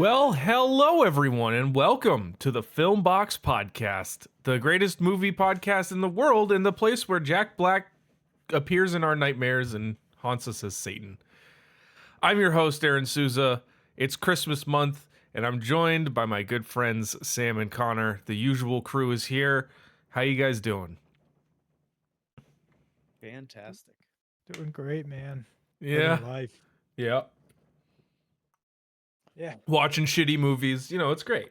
Well, hello everyone, and welcome to the Film Box Podcast, the greatest movie podcast in the world, and the place where Jack Black appears in our nightmares and haunts us as Satan. I'm your host, Aaron Souza. It's Christmas month, and I'm joined by my good friends Sam and Connor. The usual crew is here. How you guys doing? Fantastic. Doing great, man. Yeah, Living life. yeah. Yeah. Watching shitty movies, it's great.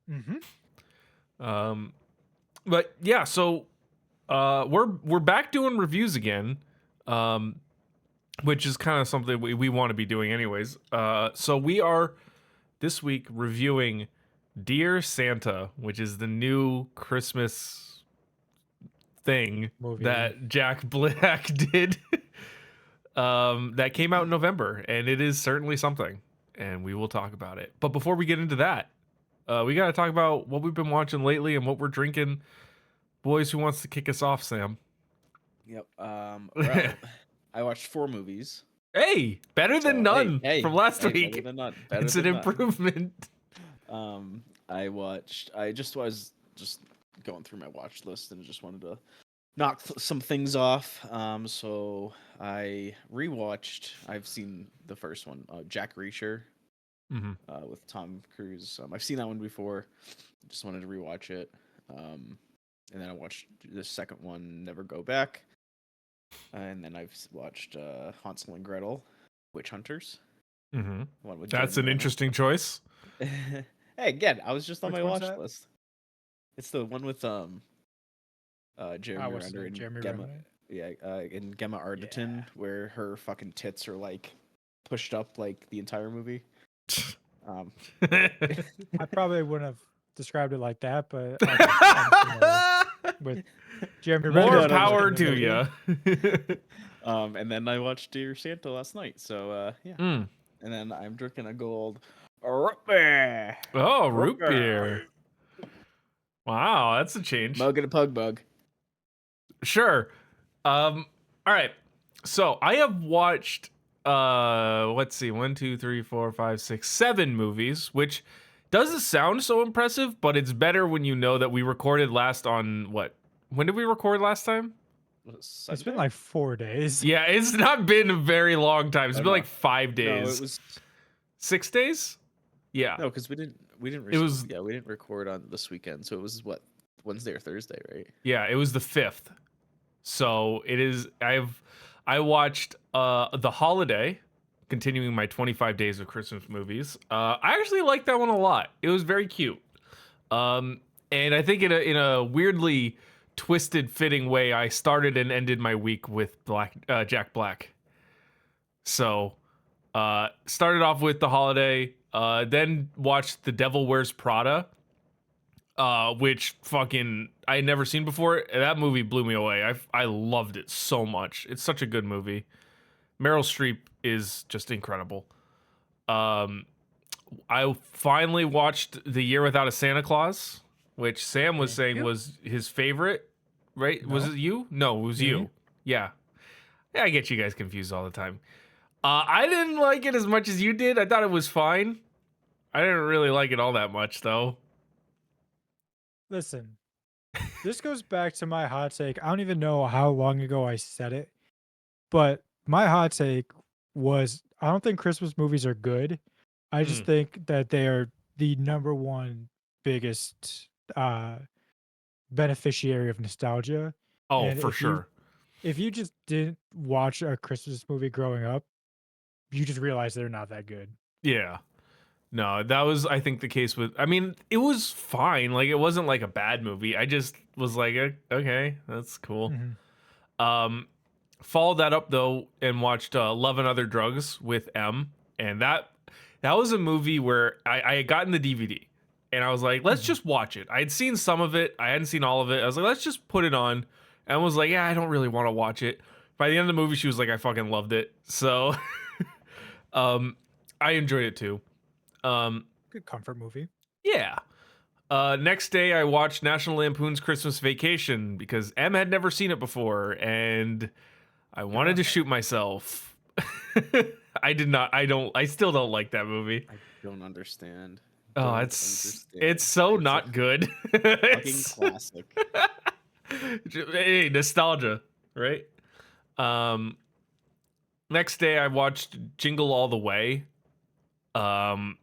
Mm-hmm. But yeah, so we're back doing reviews again, which is kind of something we want to be doing anyways. So we are this week reviewing Dear Santa, which is the new Christmas thing Movie. that Jack Black did. That came out in November, and it is certainly something, and we will talk about it. But before we get into that, we got to talk about what we've been watching lately and what we're drinking. Boys, who wants to kick us off, Sam? Yep. Well, I watched 4 movies. Hey, better than none from last week. Better than none. It's an improvement. I was just going through my watch list and just wanted to knock some things off. So I rewatched. I've seen the first one, Jack Reacher, with Tom Cruise. I've seen that one before. Just wanted to rewatch it. And then I watched the second one, Never Go Back. And then I've watched Hansel and Gretel, Witch Hunters. Mm-hmm. One with That's Jeremy an Renner. interesting choice. Hey, again, I was just on Which my one's watch that? list. It's the one with Jeremy Renner and Jeremy Gemma. Renner? Yeah, and Gemma Arterton, where her fucking tits are like pushed up like the entire movie. I probably wouldn't have described it like that, but I'm with Jeremy More Renner. power to you. And then I watched Dear Santa last night. So yeah. Mm. And then I'm drinking a gold root beer. Oh, root beer. Wow, that's a change. Mug and a pug bug. Sure. All right. So I have watched let's see, 1, 2, 3, 4, 5, 6, 7 movies, which doesn't sound so impressive, but it's better when you know that we recorded last on what? When did we record last time? It's been like 4 days. Yeah, it's not been a very long time. It's been like 5 No, days. it was 6 days? Yeah. no, because we didn't. We didn't record on this weekend, so it was what, Wednesday or Thursday, right? Yeah, it was the 5th. So it is. I watched The Holiday, continuing my 25 days of Christmas movies. I actually liked that one a lot. It was very cute. And I think in a weirdly twisted, fitting way, I started and ended my week with Jack Black. So started off with The Holiday, then watched The Devil Wears Prada, which fucking I had never seen before. That movie blew me away. I loved it so much. It's such a good movie. Meryl Streep is just incredible. I finally watched The Year Without a Santa Claus, which Sam was saying was his favorite, right? No. Was it you? No, it was you. Yeah. Yeah, I get you guys confused all the time. I didn't like it as much as you did. I thought it was fine. I didn't really like it all that much, though. Listen, this goes back to my hot take. I don't even know how long ago I said it, but my hot take was I don't think Christmas movies are good. I just think that they are the number one biggest beneficiary of nostalgia. Oh, And for if sure. If you just didn't watch a Christmas movie growing up, you just realize they're not that good. Yeah. No, that was, I think, the case with, I mean, it was fine. Like, it wasn't like a bad movie. I just was like, okay, that's cool. Mm-hmm. Followed that up, though, and watched Love and Other Drugs with M. And that was a movie where I had gotten the DVD. And I was like, let's just watch it. I had seen some of it. I hadn't seen all of it. I was like, let's just put it on. And I was like, yeah, I don't really want to watch it. By the end of the movie, she was like, I fucking loved it. So I enjoyed it, too. Good comfort movie. Yeah. Next day, I watched National Lampoon's Christmas Vacation because M had never seen it before, and I wanted to shoot myself. I did not. I don't. I still don't like that movie. I don't understand. Oh, Don't it's understand. so It's a not good. fucking classic. Hey, nostalgia, right? Um, next day I watched Jingle All the Way. Um,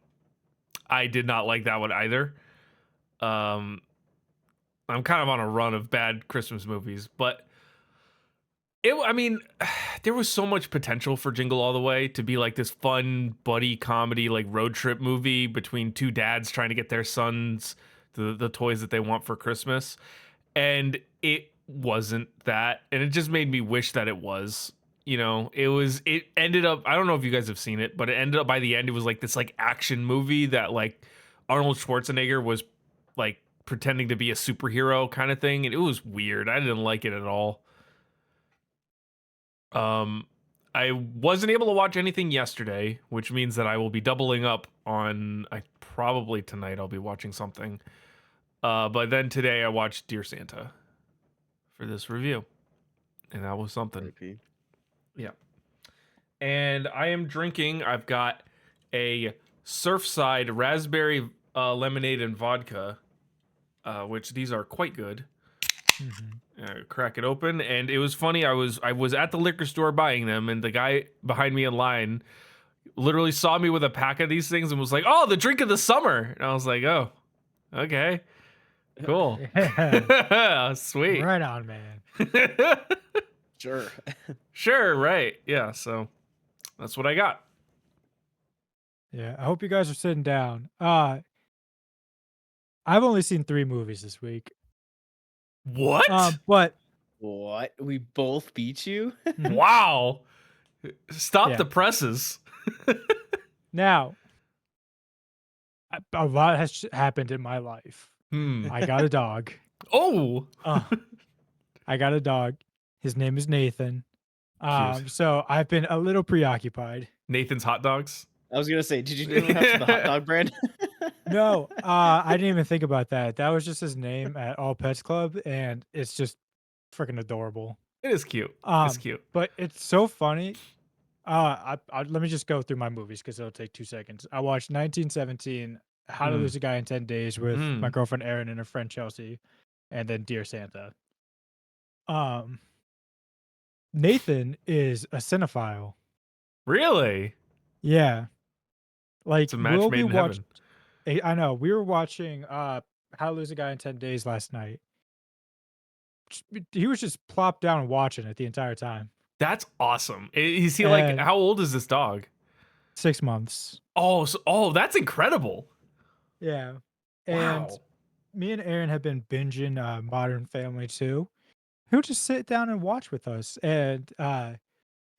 I did not like that one either. Um, I'm kind of on a run of bad Christmas movies, but I mean, there was so much potential for Jingle All the Way to be like this fun buddy comedy, like road trip movie between two dads trying to get their sons the toys that they want for Christmas. And it wasn't that. And it just made me wish that it was. It ended up, I don't know if you guys have seen it, but it ended up by the end, it was like this like action movie that like Arnold Schwarzenegger was like pretending to be a superhero kind of thing. And it was weird. I didn't like it at all. I wasn't able to watch anything yesterday, which means that I will be doubling up on. I probably tonight I'll be watching something. But then today I watched Dear Santa for this review, and that was something. RIP. Yeah. And I am drinking. I've got a Surfside raspberry lemonade and vodka, which these are quite good. Crack it open, and it was funny. I was at the liquor store buying them, and the guy behind me in line literally saw me with a pack of these things and was like, "Oh, the drink of the summer." And I was like, "Oh, okay, cool, Yeah. sweet, Right on, man. Sure. sure, right, yeah." So that's what I got. Yeah, I hope you guys are sitting down. I've only seen 3 movies this week. What? But What? We both beat you? Wow! Stop Yeah. the presses. now, a lot has happened in my life. I got a dog. Oh, I got a dog. His name is Nathan. Cute. So I've been a little preoccupied. Nathan's hot dogs. I was gonna say, did you name him after the hot dog brand? No, I didn't even think about that. That was just his name at All Pets Club, and it's just freaking adorable. It is cute. It's cute. But it's so funny. Let me just go through my movies because it'll take 2 seconds. I watched 1917, How to Lose a Guy in 10 Days with my girlfriend Erin and her friend Chelsea, and then Dear Santa. Nathan is a cinephile. Really? Yeah. Like It's a match made in heaven. I know. We were watching How to Lose a Guy in 10 Days last night. He was just plopped down and watching it the entire time. That's awesome. Is he like, And- how old is this dog? 6 months. Oh, that's incredible. Yeah. And Wow. me and Aaron have been binging Modern Family too. He'll just sit down and watch with us. And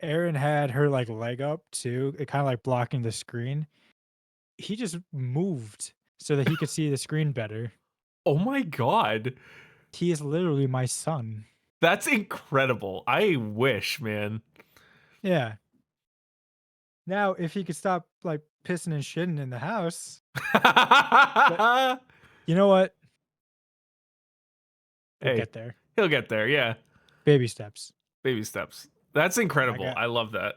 Aaron had her like leg up too, it kind of like blocking the screen. He just moved so that he could see the screen better. Oh my God. He is literally my son. That's incredible. I wish, man. Yeah. Now, if he could stop like pissing and shitting in the house, you know what? We'll Hey, get there. he'll get there. Yeah. Baby steps. Baby steps. That's incredible. got- I love that.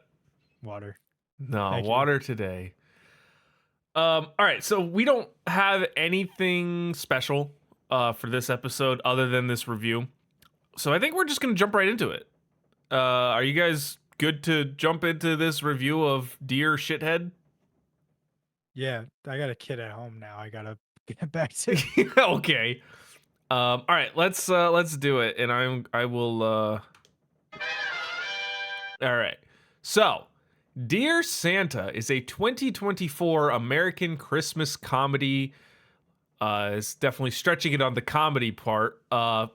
Water. No, Thank you. water today. All right, so we don't have anything special for this episode other than this review. So I think we're just gonna jump right into it. Are you guys good to jump into this review of Dear Shithead? Yeah, I got a kid at home now. I gotta get back to. Okay. All right, let's do it, and I will. All right. So, Dear Santa is a 2024 American Christmas comedy. It's definitely stretching it on the comedy part.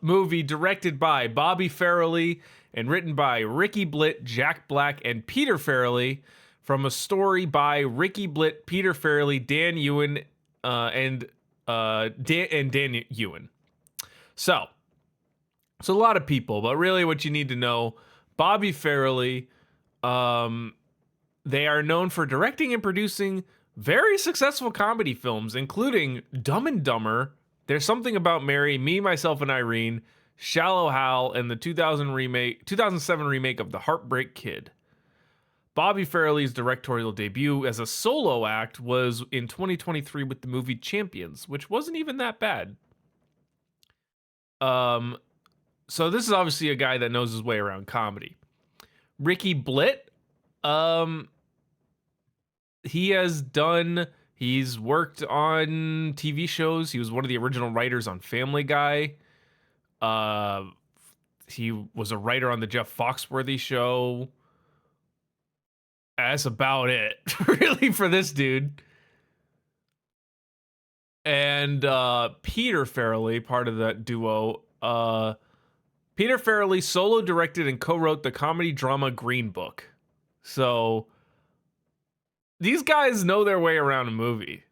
Movie directed by Bobby Farrelly and written by Ricky Blitt, Jack Black, and Peter Farrelly, from a story by Ricky Blitt, Peter Farrelly, Dan Ewan, and Dan Ewan. So a lot of people, but really what you need to know, Bobby Farrelly, they are known for directing and producing very successful comedy films, including Dumb and Dumber, There's Something About Mary, Me, Myself, and Irene, Shallow Hal, and the 2007 remake of The Heartbreak Kid. Bobby Farrelly's directorial debut as a solo act was in 2023 with the movie Champions, which wasn't even that bad. So this is obviously a guy that knows his way around comedy. Ricky Blitt, he's worked on TV shows. He was one of the original writers on Family Guy. He was a writer on the Jeff Foxworthy show. That's about it, really, for this dude. And Peter Farrelly, part of that duo, Peter Farrelly solo directed and co-wrote the comedy drama Green Book. So these guys know their way around a movie,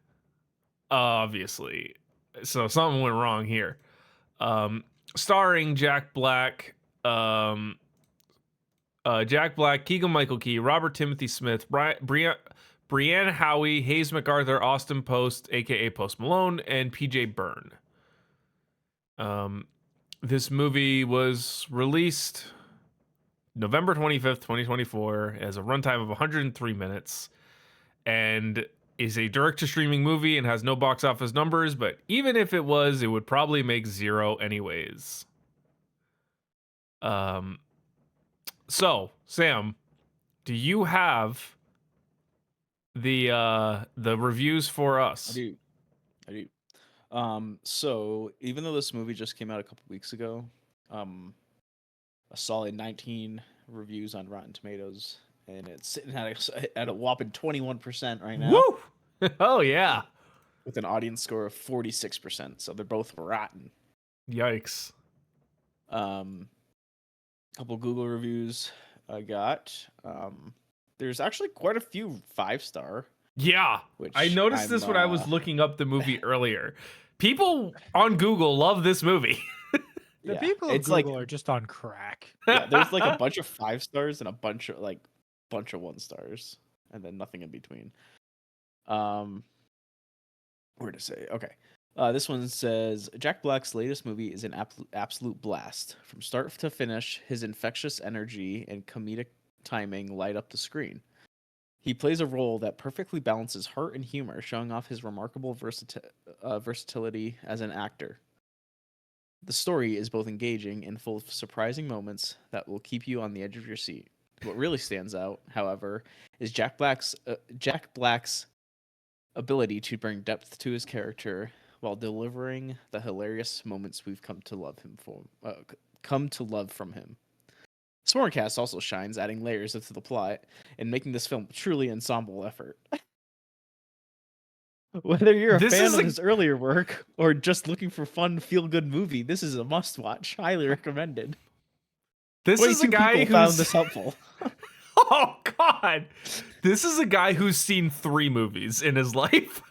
obviously. So something went wrong here. Starring Jack Black, Keegan-Michael Key, Robert Timothy Smith, Brianne Howie, Hayes MacArthur, Austin Post, aka Post Malone, and PJ Byrne. This movie was released November 25th, 2024, as a runtime of 103 minutes, and is a direct-to-streaming movie and has no box office numbers, but even if it was, it would probably make zero anyways. So, Sam, do you have the reviews for us? I do. So even though this movie just came out a couple weeks ago, a solid 19 reviews on Rotten Tomatoes, and it's sitting at a whopping 21% right now. Woo! Oh yeah. With an audience score of 46%, so they're both rotten. Yikes. Couple Google reviews I got. There's actually quite a few 5-star. Yeah, I noticed this when I was looking up the movie earlier. People on Google love this movie. The people on Google are just on crack. Yeah, there's like a bunch of 5 stars and a bunch of 1 stars, and then nothing in between. Where to say? Okay. This one says Jack Black's latest movie is an absolute blast. From start to finish, his infectious energy and comedic timing light up the screen. He plays a role that perfectly balances heart and humor, showing off his remarkable versatility as an actor. The story is both engaging and full of surprising moments that will keep you on the edge of your seat. What really stands out, however, is Jack Black's ability to bring depth to his character while delivering the hilarious moments we've come to love from him. Smorcast also shines, adding layers to the plot and making this film truly ensemble effort. Whether you're a fan of his earlier work or just looking for fun, feel-good movie, this is a must-watch. Highly recommended. This is a guy who found this helpful. Oh God! This is a guy who's seen 3 movies in his life.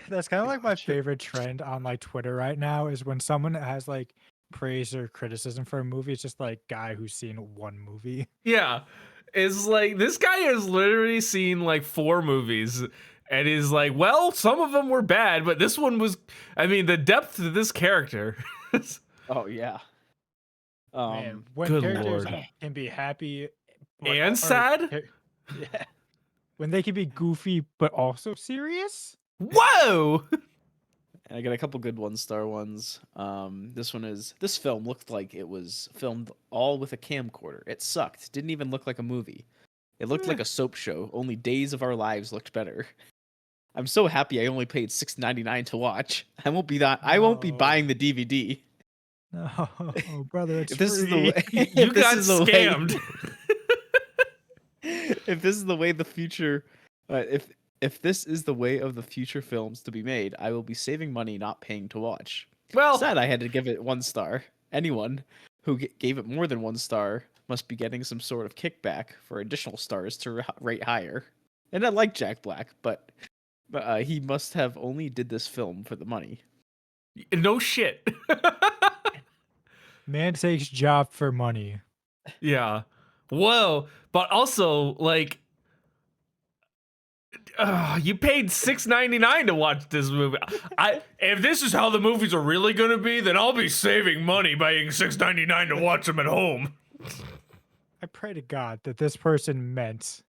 That's kind of like my favorite trend on like Twitter right now is when someone has like praise or criticism for a movie, it's just like guy who's seen 1 movie. Yeah. It's like this guy has literally seen like 4 movies and is like, well, some of them were bad, but this one was, I mean, the depth to this character. Oh yeah. Man, when good characters Lord. can be happy And sad? Yeah. When they can be goofy but also serious. Whoa! And I got a couple good 1-star ones. This film looked like it was filmed all with a camcorder. It sucked. Didn't even look like a movie. It looked like a soap show. Only Days of Our Lives looked better. I'm so happy I only paid $6.99 to watch. I won't be buying the DVD. No, brother, it's If this is the free. way, You got scammed. If this is the way the future, if this is the way of the future films to be made, I will be saving money, not paying to watch. Well, Sad I had to give it 1 star. Anyone who gave it more than 1 star must be getting some sort of kickback for additional stars to rate higher. And I like Jack Black, but he must have only did this film for the money. no shit. Man takes job for money. Yeah. Whoa. But also, like, you paid $6.99 to watch this movie. If this is how the movies are really going to be, then I'll be saving money paying $6.99 to watch them at home. I pray to God that this person meant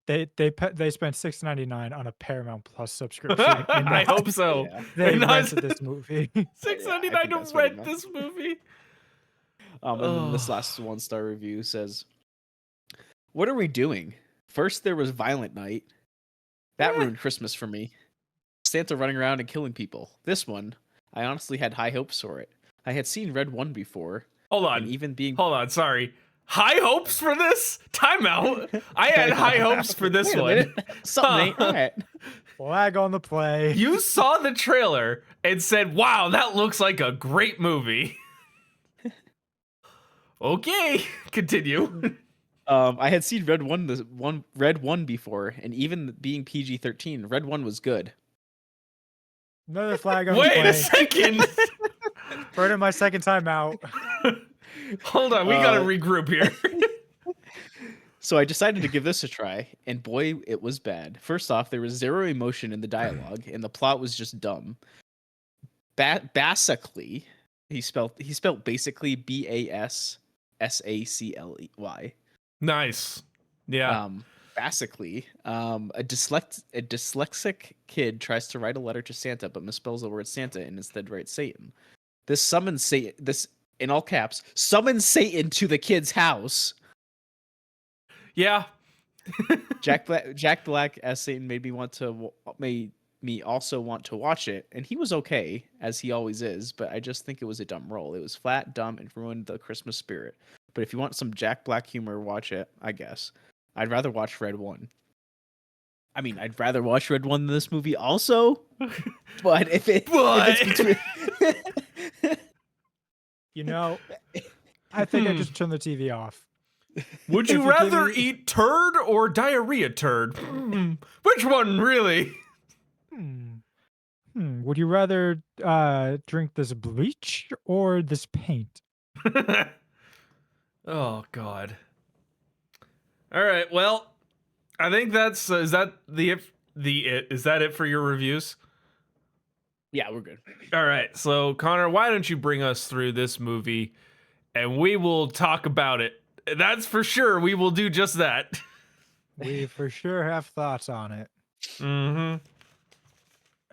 they spent $6.99 on a Paramount Plus subscription and I not hope so. Yeah. they And not rented this movie. six Yeah, ninety I nine think to that's what he rent meant. this movie. And then this Oh. last 1-star review says, "What are we doing? First there was Violent Night. That Eh. ruined Christmas for me. Santa running around and killing people. This one, I honestly had high hopes for it. I had seen Red 1 before, Hold and on. even being Hold on. Sorry. High hopes for this? Timeout. I had high hopes for this Wait a one. minute, something ain't Huh. right." Flag on the play. You saw the trailer and said, wow, that looks like a great movie. Okay. Continue. I had seen Red 1 before, and even being PG-13, Red 1 was good. Another flag on the Wait a play. second. Burning my second time out. Hold on. We got to Uh, regroup here. So I decided to give this a try, and boy, it was bad. First off, there was zero emotion in the dialogue, and the plot was just dumb. Basically, he spelled basically BASSACLEY. Nice. Yeah. Basically, a dyslexic kid tries to write a letter to Santa, but misspells the word Santa and instead writes Satan. This summons Satan. This, in all caps, summons Satan to the kid's house. Yeah. Jack Black as Satan made me also want to watch it, and he was okay, as he always is, but I just think it was a dumb role. It was flat, dumb, and ruined the Christmas spirit. But if you want some Jack Black humor, watch it, I guess. I'd rather watch Red 1. I mean, I'd rather watch Red 1 than this movie also, but if it's between... You know, I think I Hmm. just turned the TV off. Would If you you give rather me- eat turd or diarrhea turd? Which one, really? Would you rather drink this bleach or this paint? Oh God. All right. Well, I think that's is that is that it for your reviews? Yeah, we're good. All right. So Connor, why don't you bring us through this movie, and we will talk about it. That's for sure. We will do just that. We for sure have thoughts on it. Mm-hmm.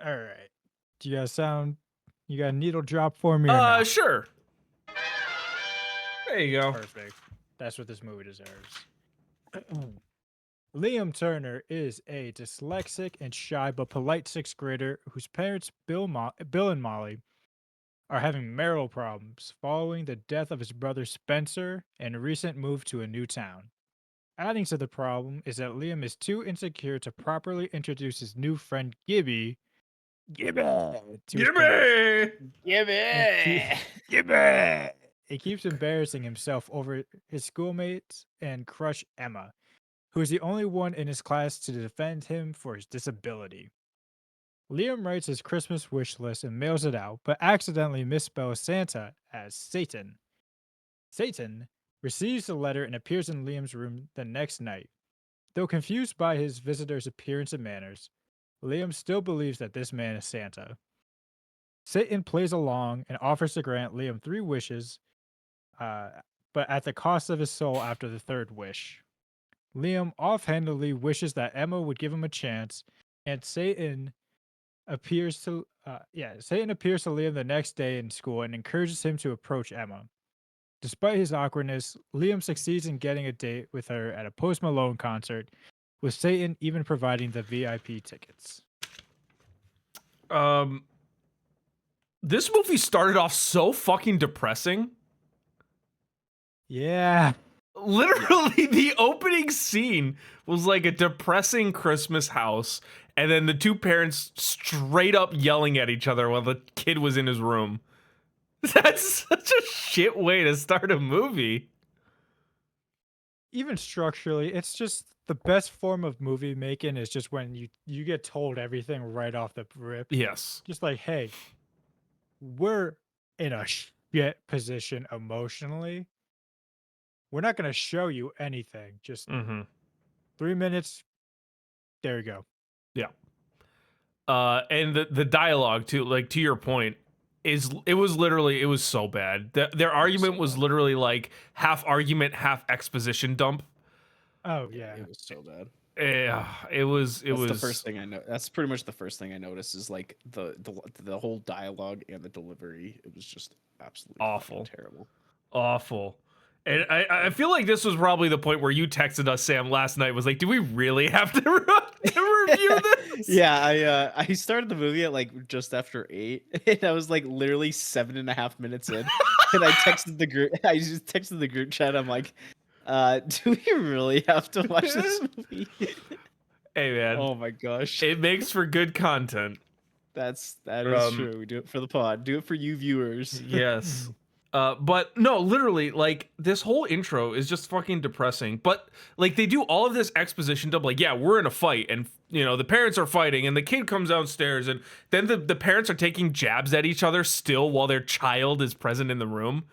All right. Do you got a needle drop for me or not? Sure. There you go. Perfect. That's what this movie deserves. Liam Turner is a dyslexic and shy but polite sixth grader whose parents, Bill and Molly, are having marital problems following the death of his brother Spencer and a recent move to a new town. Adding to the problem is that Liam is too insecure to properly introduce his new friend Gibby to his parents. Gimme. Gibby! He keeps embarrassing himself over his schoolmates and crush Emma, who is the only one in his class to defend him for his disability. Liam writes his Christmas wish list and mails it out, but accidentally misspells Santa as Satan. Satan receives the letter and appears in Liam's room the next night. Though confused by his visitor's appearance and manners, Liam still believes that this man is Santa. Satan plays along and offers to grant Liam 3 wishes, but at the cost of his soul after the 3rd wish. Liam offhandedly wishes that Emma would give him a chance, and Satan appears to Liam the next day in school and encourages him to approach Emma. Despite his awkwardness, Liam succeeds in getting a date with her at a Post Malone concert, with Satan even providing the VIP tickets. This movie started off so fucking depressing. Yeah. Literally, the opening scene was like a depressing Christmas house, and then the two parents straight up yelling at each other while the kid was in his room. That's such a shit way to start a movie. Even structurally, it's just the best form of movie making is just when you get told everything right off the rip. Yes. Just like, hey, we're in a shit position emotionally. We're not going to show you anything. Just 3 minutes. There you go. Yeah. And the dialogue too, like to your point, it was so bad. Their argument was literally like half argument, half exposition dump. Oh Yeah, yeah. it was so bad. Yeah, it was That's the first thing I know. That's pretty much the first thing I noticed is like the whole dialogue and the delivery. It was just absolutely fucking awful. terrible. Awful. And I feel like this was probably the point where you texted us, Sam, last night. Was like, do we really have to, to review this? Yeah, I started the movie at like just after 8, and I was like literally 7.5 minutes in, and I texted the group. I just texted the group chat. I'm like, do we really have to watch this movie? Hey man, Oh my gosh, it makes for good content. that is true. We do it for the pod. Do it for you viewers. Yes. But no, literally, like this whole intro is just fucking depressing. But like they do all of this exposition dump, like, yeah, we're in a fight, and you know, the parents are fighting, and the kid comes downstairs, and then the parents are taking jabs at each other still while their child is present in the room.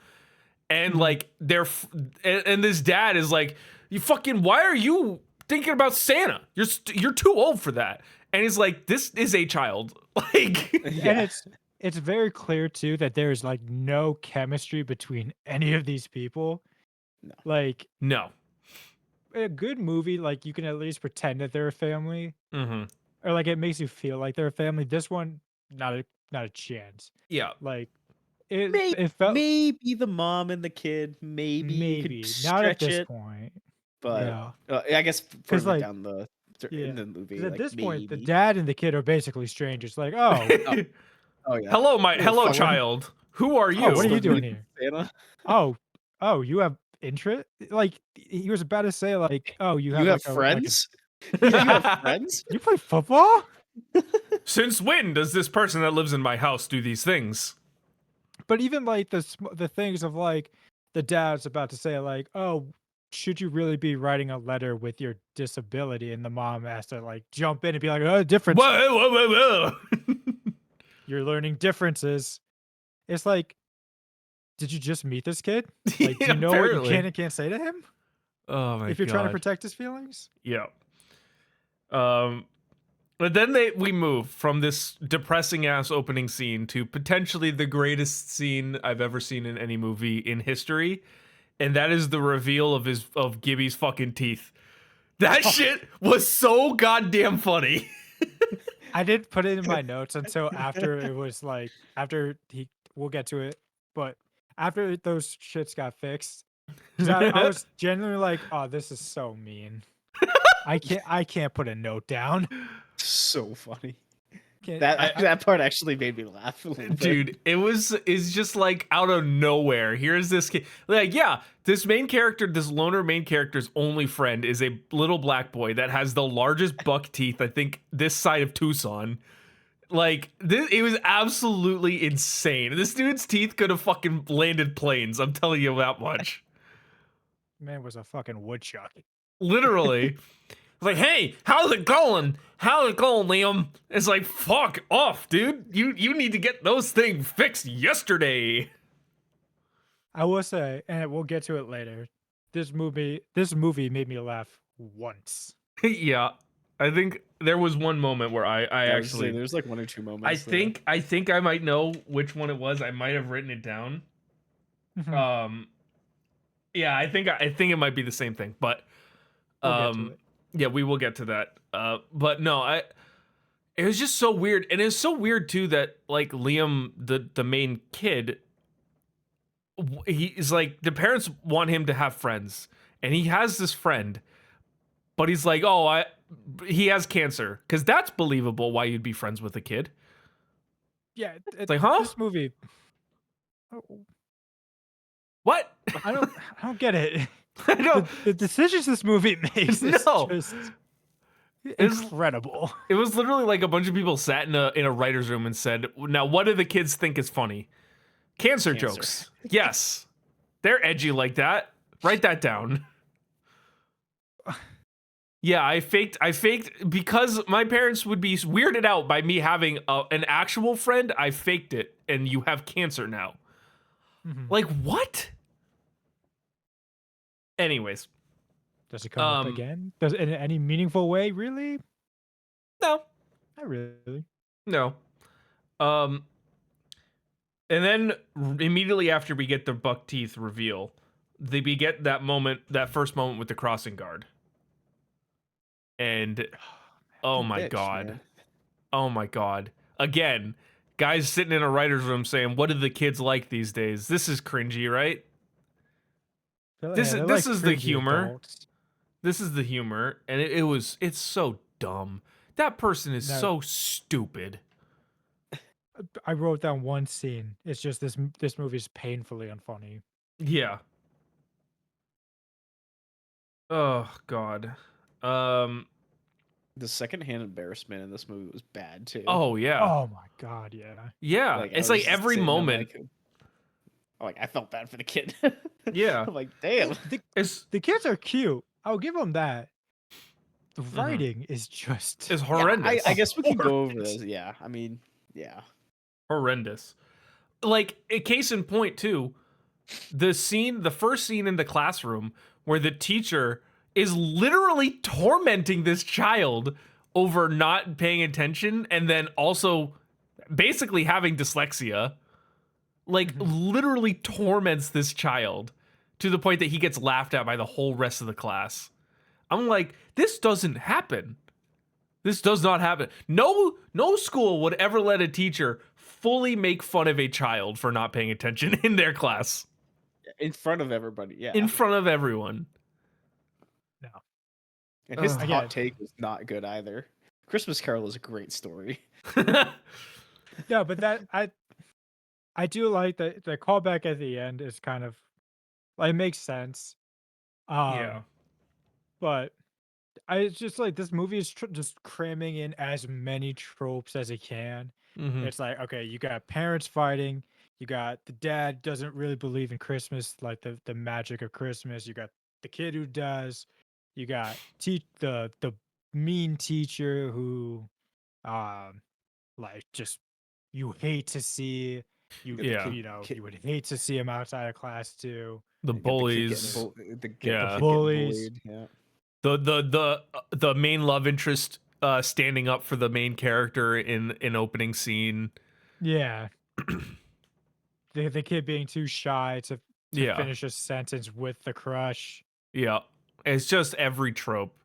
And like and this dad is like, you fucking, why are you thinking about Santa? You're too old for that. And he's like, this is a child. Like And it's very clear too that there's like no chemistry between any of these people. No. Like no. a good movie, like you can at least pretend that they're a family, Mm-hmm. or like it makes you feel like they're a family. This one, not a chance. Yeah. Like Maybe, it felt maybe the mom and the kid. Maybe you could maybe not at stretch this it, point. but Yeah, I guess because further like down yeah, in the movie, because at like this point the maybe. dad and the kid are basically strangers. Like, oh, Oh yeah. Hello, Fuck, child. Who are oh, what are you? you doing here? Santa? Oh, oh, you have interest? Like he was about to say, like, oh, you You have have like a friends? You have friends? you play football? Since when does this person that lives in my house do these things? But even like the things of like the dad's about to say, like, oh, should you really be writing a letter with your disability? And the mom has to like jump in and be like, oh, difference. Whoa. You're learning differences. It's like, did you just meet this kid? Like, do Yeah, you know what you apparently. can and can't say to him Oh my if you're trying to god. protect his feelings? Yeah. But then we move from this depressing ass opening scene to potentially the greatest scene I've ever seen in any movie in history, and that is the reveal of Gibby's fucking teeth. That shit was so goddamn funny. I didn't put it in my notes until after it was like we'll get to it, but after those shits got fixed, because I was genuinely like, oh, this is so mean. I can't put a note down. So funny. Can't, That part actually made me laugh a little bit. Dude, it's just like out of nowhere. Here's this kid. Like, yeah, this loner main character's only friend is a little black boy that has the largest buck teeth, I think, this side of Tucson. Like, it was absolutely insane. This dude's teeth could have fucking landed planes. I'm telling you that much. man was a fucking woodchuck. Literally. Like, hey, how's it going? How's it going, Liam? It's like, fuck off, dude. You need to get those things fixed yesterday. I will say, and we'll get to it later. This movie made me laugh once. Yeah. I think there was one moment where I actually there's like one or two moments. I think I might know which one it was. I might have written it down. Yeah, I think it might be the same thing, but We'll get to it. yeah, we will get to that. But no, it was just so weird, and it's so weird too that like Liam, the main kid, he is like, the parents want him to have friends, and he has this friend, but he's like, oh, he has cancer, because that's believable. Why you'd be friends with a kid? Yeah, It's like, huh? This movie. What? I don't get it. I know. The decisions this movie makes is No. just incredible. It was literally like a bunch of people sat in a writer's room and said, now what do the kids think is funny? Cancer jokes. Yes. They're edgy like that. Write that down. Yeah, I faked because my parents would be weirded out by me having an actual friend. I faked it, and you have cancer now. Like, what? Anyways. Does it come up again? Does it in any meaningful way? Really? No. Not really. No. And then immediately after we get the buck teeth reveal, we get that moment, that first moment with the crossing guard. And oh The my bitch, god. man. Oh my god. Again, guys sitting in a writer's room saying, what do the kids like these days? This is cringy, right? Yeah, they're This like is the cringy humor. adults. This is the humor. And it's so dumb. That person is No, so stupid. I wrote down one scene. It's just this movie is painfully unfunny. Yeah. Oh god. Um The secondhand embarrassment in this movie was bad too. oh yeah. Oh my god, yeah. Yeah. Like I It's was like just every sitting, I'm moment. like I felt bad for the kid. Yeah. I'm like, damn. It's The kids are cute. I'll give them that. The mhm. writing is just It's Yeah, I, horrendous. I guess we could go over horrendous. this. Yeah, I mean, yeah. Horrendous. Like a case in point too, the first scene in the classroom where the teacher is literally tormenting this child over not paying attention and then also basically having dyslexia, like Mhm. literally torments this child to the point that he gets laughed at by the whole rest of the class. I'm like, this doesn't happen. This does not happen. No school would ever let a teacher fully make fun of a child for not paying attention in their class In front of everybody. in Yeah. front of everyone. No. And his Ugh. hot Again, take was not good either. Christmas Carol is a great story. no, but I do like the callback at the end is kind of like it makes sense. Yeah. But it's just like this movie is just cramming in as many tropes as it can. Hmm. It's like, okay, you got parents fighting, you got the dad doesn't really believe in Christmas, like the magic of Christmas. You got the kid who does. You got the mean teacher who, um, like just you hate to see. You You got the Yeah. kid, you know kid you would hate to see him outside of class too. The you got the kid bullies. The Yeah. kid getting bullies, bullied. Yeah. The main love interest standing up for the main character in an opening scene. yeah. The kid being too shy to Yeah. finish a sentence with the crush. Yeah. It's just every trope,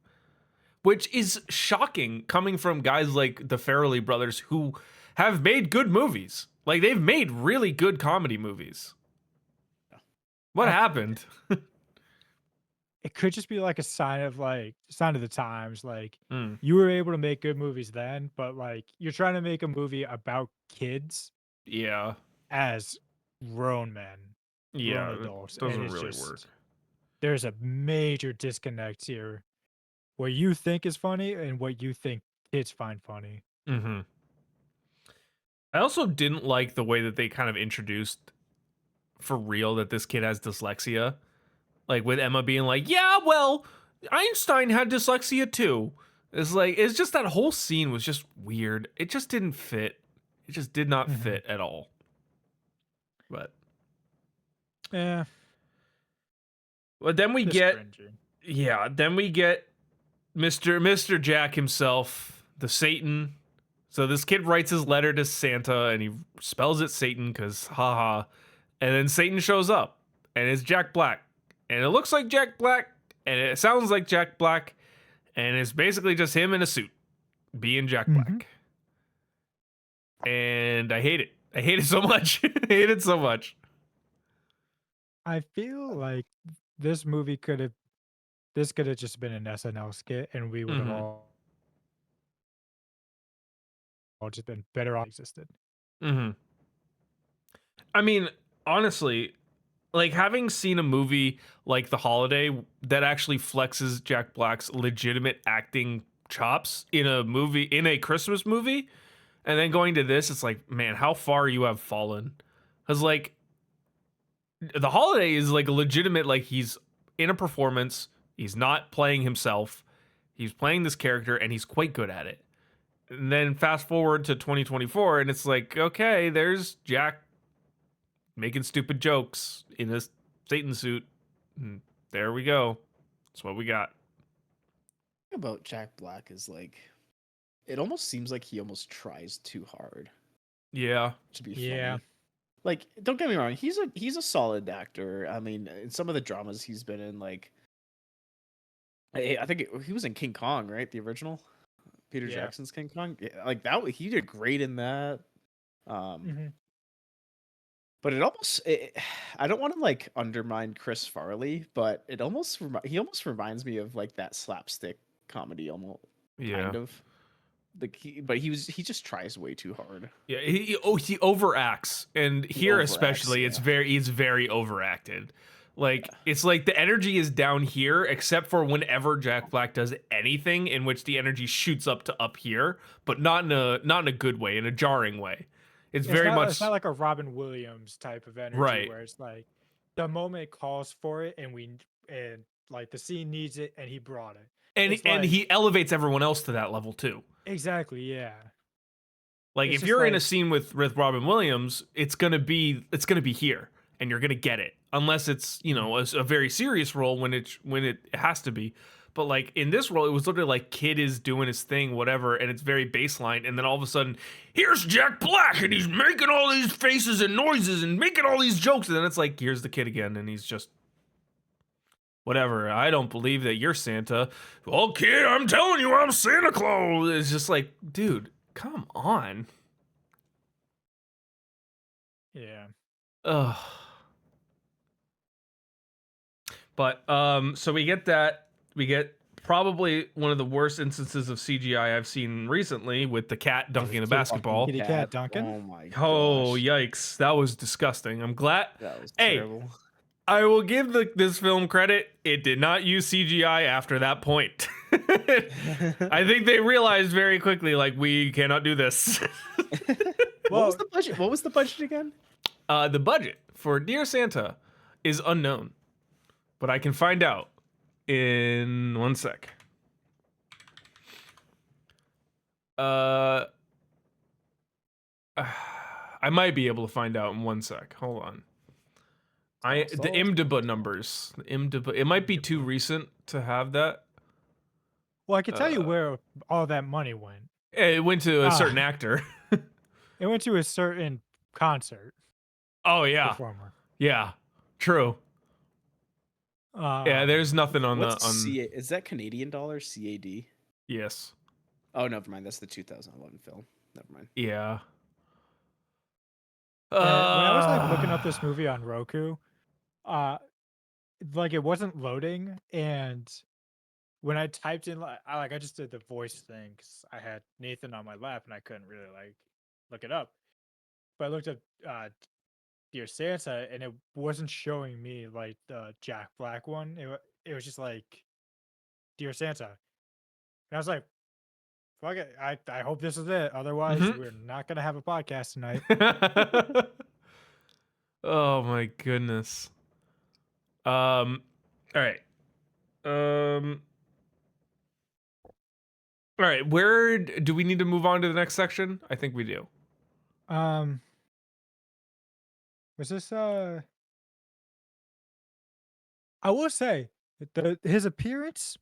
which is shocking coming from guys like the Farrelly brothers who have made good movies. Like they've made really good comedy movies. What I happened? It could just be like a sign of the times. Like Mm, you were able to make good movies then, but like you're trying to make a movie about kids yeah. as grown men, grown Yeah. It adults, and doesn't it's really work. just there's a major disconnect here where you think is funny and what you think kids find funny. Hmm. I also didn't like the way that they kind of introduced for real that this kid has dyslexia. Like with Emma being like, yeah, well, Einstein had dyslexia too. It's like, it's just that whole scene was just weird. It just didn't fit. It just did not Mhm. fit at all. But Yeah, then we just get, cringy. yeah, then we get Mr. Jack himself, the Satan. So this kid writes his letter to Santa and he spells it Satan because haha. And then Satan shows up and it's Jack Black. And it looks like Jack Black and it sounds like Jack Black. And it's basically just him in a suit being Jack Mhm. Black. And I hate it. I hate it so much. I hate it so much. I feel like this could have just been an SNL skit, and we would have Hmm. all just been better off existed. Hmm. I mean, honestly, like having seen a movie like The Holiday that actually flexes Jack Black's legitimate acting chops in a movie, in a Christmas movie, and then going to this, it's like, man, how far you have fallen. Because like The Holiday is like a legitimate, like he's in a performance, he's not playing himself, he's playing this character, and he's quite good at it. And then fast forward to 2024, and it's like, okay, there's Jack making stupid jokes in a Satan suit. And there we go. That's what we got. About Jack Black is like, it almost seems like he almost tries too hard Yeah. to be Yeah. funny. like, don't get me wrong, he's a solid actor. I mean, in some of the dramas he's been in, like I think he was in King Kong, right? The original Peter Yeah. Jackson's King Kong. Yeah, like that, he did great in that. Um, Hmm. but I don't want to like undermine Chris Farley, but he almost reminds me of like that slapstick comedy, almost Yeah. kind of. Like he just tries way too hard. Yeah, he overacts, and He here overacts, especially, yeah. it's very overacted. Like Yeah. it's like the energy is down here, except for whenever Jack Black does anything in which the energy shoots up to up here, but not in a good way, in a jarring way. It's It's very not it's not much like a Robin Williams type of energy right, where it's like the moment calls for it and like the scene needs it and he brought it. It's and like he elevates everyone else to that level too. exactly, yeah. Like It's if just you're in a like scene with Robin Williams, it's gonna be here, and you're gonna get it, unless it's a very serious role when it has to be. But like in this role, it was literally like kid is doing his thing, whatever, and it's very baseline, and then all of a sudden, here's Jack Black, and he's making all these faces and noises and making all these jokes, and then it's like here's the kid again, and he's just whatever. I don't believe that you're Santa. Well, kid, I'm telling you, I'm Santa Claus. It's just like, dude, come on. yeah. Ugh. But so we get that. We get probably one of the worst instances of CGI I've seen recently with the cat dunking a basketball. Kitty Cat Duncan? Oh my Oh, gosh. yikes. That was disgusting. I'm glad. That was Hey, terrible. I will give this film credit. It did not use CGI after that point. I think they realized very quickly, like, we cannot do this. What was the budget? What was the budget again? The budget for Dear Santa is unknown, but I can find out in 1 sec. I might be able to find out in 1 sec. Hold on. The IMDb numbers. The IMDb. It might be too recent to have that. Well, I can tell you where all that money went. It went to a certain actor. It went to a certain concert Oh yeah, performer. yeah, true. Yeah, there's nothing on What's the on. CA? Is that Canadian dollars? CAD? Yes. Oh, never mind. That's the 2011 film. Never mind. Yeah. When I was like looking up this movie on Roku, like it wasn't loading, and when I typed in I just did the voice thing because I had Nathan on my lap and I couldn't really like look it up. But I looked up Dear Santa and it wasn't showing me like the Jack Black one. It was just like Dear Santa, and I was like, "Fuck it! I hope this is it. Otherwise, Mhm. we're not gonna have a podcast tonight." Oh my goodness. All right. All right. Where do we need to move on to the next section? I think we do. Was this I will say his appearance,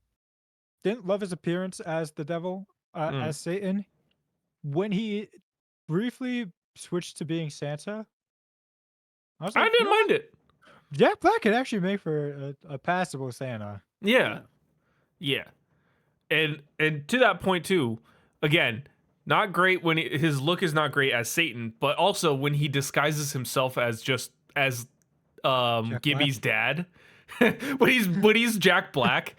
didn't love his appearance as the devil, as Satan. When he briefly switched to being Santa, I was I like, you didn't know mind what? it. Jack Black could actually make for a passable Santa. Yeah. Yeah. And to that point too, again, not great when his look is not great as Satan, but also when he disguises himself as Jack Gibby's dad. when he's Jack Black.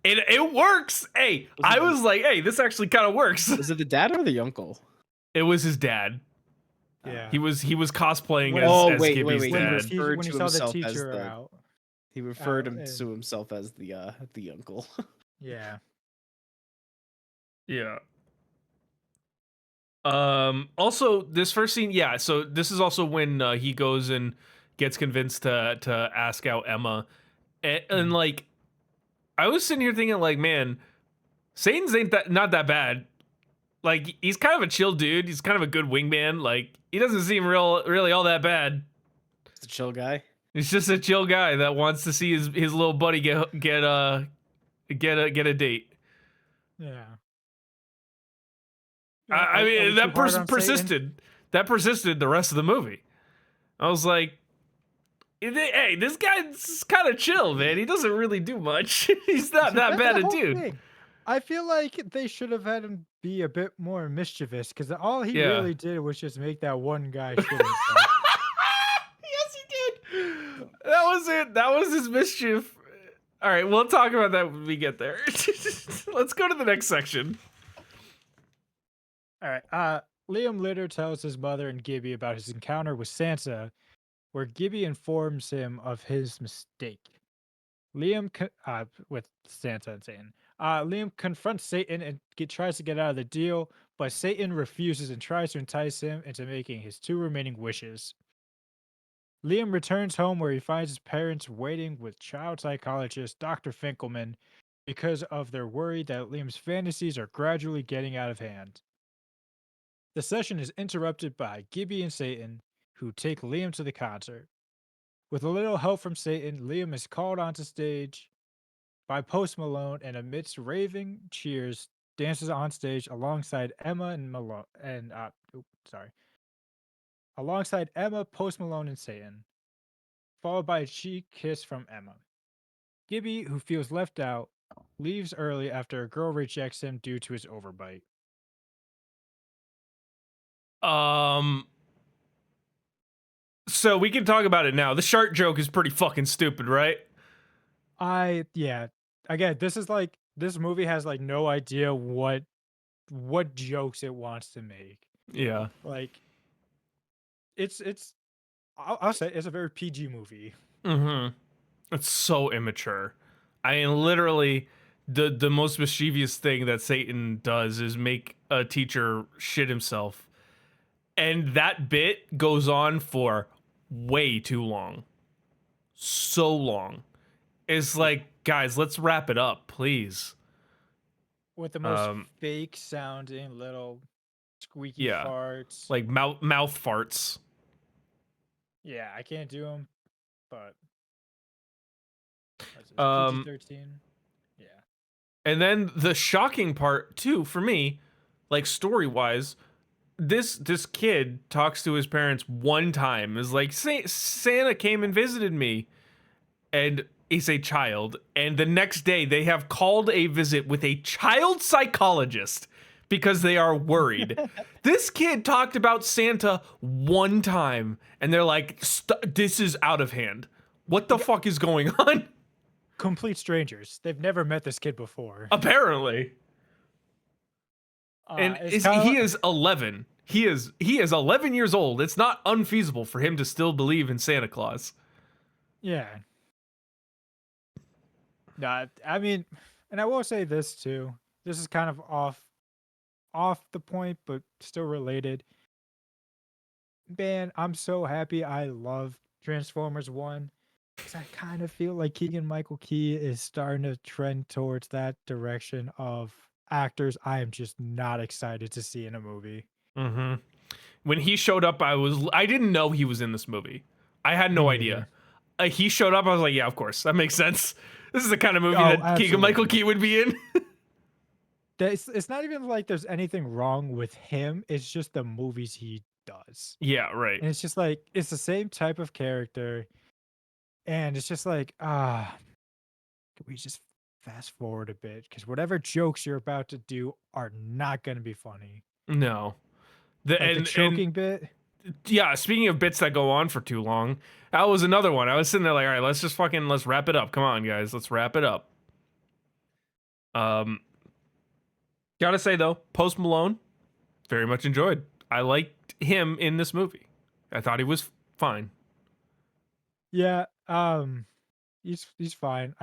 It works. Hey, I was like, hey, this actually kind of works. Is it the dad or the uncle? It was his dad. Yeah. He was cosplaying as wait, Gibby's wait, dad. When he to saw the himself as teacher the- out. He referred and- to himself as the uncle. Yeah. Yeah. Also, this first scene, yeah. So this is also when he goes and gets convinced to ask out Emma, and like, I was sitting here thinking, like, man, Satan's not that bad. Like, he's kind of a chill dude. He's kind of a good wingman. Like, he doesn't seem really all that bad. Just a chill guy. He's just a chill guy that wants to see his little buddy get a date. Yeah. I Are mean, we that too hard on Satan? persisted. That persisted the rest of the movie. I was like, hey, this guy's kind of chill, man. He doesn't really do much. He's not See, that that's bad the a whole dude. thing. I feel like they should have had him be a bit more mischievous because all he Yeah. really did was just make that one guy shit himself. Yes, he did. That was it. That was his mischief. All right, we'll talk about that when we get there. Let's go to the next section. All right. Liam later tells his mother and Gibby about his encounter with Santa, where Gibby informs him of his mistake. With Santa and Satan. Liam confronts Satan and tries to get out of the deal, but Satan refuses and tries to entice him into making his 2 remaining wishes. Liam returns home where he finds his parents waiting with child psychologist Dr. Finkelman because of their worry that Liam's fantasies are gradually getting out of hand. The session is interrupted by Gibby and Satan, who take Liam to the concert. With a little help from Satan, Liam is called onto stage by Post Malone and amidst raving cheers, dances on stage alongside Emma and Malone and alongside Emma, Post Malone, and Satan, followed by a cheek kiss from Emma. Gibby, who feels left out, leaves early after a girl rejects him due to his overbite. Um, so we can talk about it now. The shark joke is pretty fucking stupid, right? Yeah. Again, this movie has like no idea what jokes it wants to make. Yeah. Like it's I'll say it's a very PG movie. Mm-hmm. It's so immature. I mean, literally, the most mischievous thing that Satan does is make a teacher shit himself, and that bit goes on for way too long, so long. It's Yeah. like, guys, let's wrap it up, please. With the most Um, fake sounding little squeaky yeah, farts. like mouth farts. Yeah, I can't do them, but what's this? PG Um, 13. Yeah. and then the shocking part too for me, like story wise, this kid talks to his parents one time. Is like Santa came and visited me, and he's a child. And the next day they have called a visit with a child psychologist because they are worried. This kid talked about Santa one time, and they're like, "This is out of hand. What the fuck is going on?" Complete strangers. They've never met this kid before. Apparently. And It's kind he of is 11. He is 11 years old. It's not unfeasible for him to still believe in Santa Claus. yeah. No, I mean, and I will say this too. This is kind of off the point, but still related. Man, I'm so happy I love Transformers 1 because I kind of feel like Keegan Michael Key is starting to trend towards that direction of actors I am just not excited to see in a movie. Mm-hmm. When he showed up, I didn't know he was in this movie. I had Me no idea. neither. He showed up. I was like, yeah, of course, that makes sense. This is the kind of movie Oh, that Keegan Michael absolutely. Key would be in. It's not even like there's anything wrong with him. It's just the movies he does. Yeah, right. And it's just like it's the same type of character. And it's just like, can we just fast forward a bit? Because whatever jokes you're about to do are not gonna be funny. No. The Like the and choking bit. yeah, speaking of bits that go on for too long, that was another one. I was sitting there like, all right, let's wrap it up. Come on, guys, let's wrap it up. Um, gotta say though, Post Malone, very much enjoyed. I liked him in this movie. I thought he was fine. Yeah, he's fine.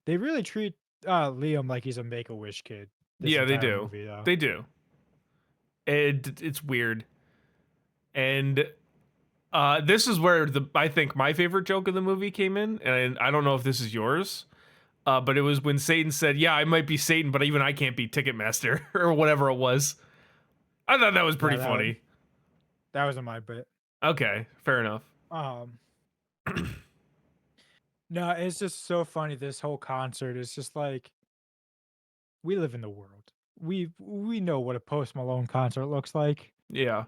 They really treat Liam like he's a Make-A-Wish kid this Yeah, they entire do. movie though. They do. It's weird. And this is where I think my favorite joke of the movie came in, and I don't know if this is yours. But it was when Satan said, "Yeah, I might be Satan, but even I can't be Ticketmaster," or whatever it was. I thought that was Yeah, pretty funny. that wasn't my bit. Okay, fair enough. Um no, it's just so funny this whole concert. It's just like we live in the world. We know what a Post Malone concert looks like. Yeah.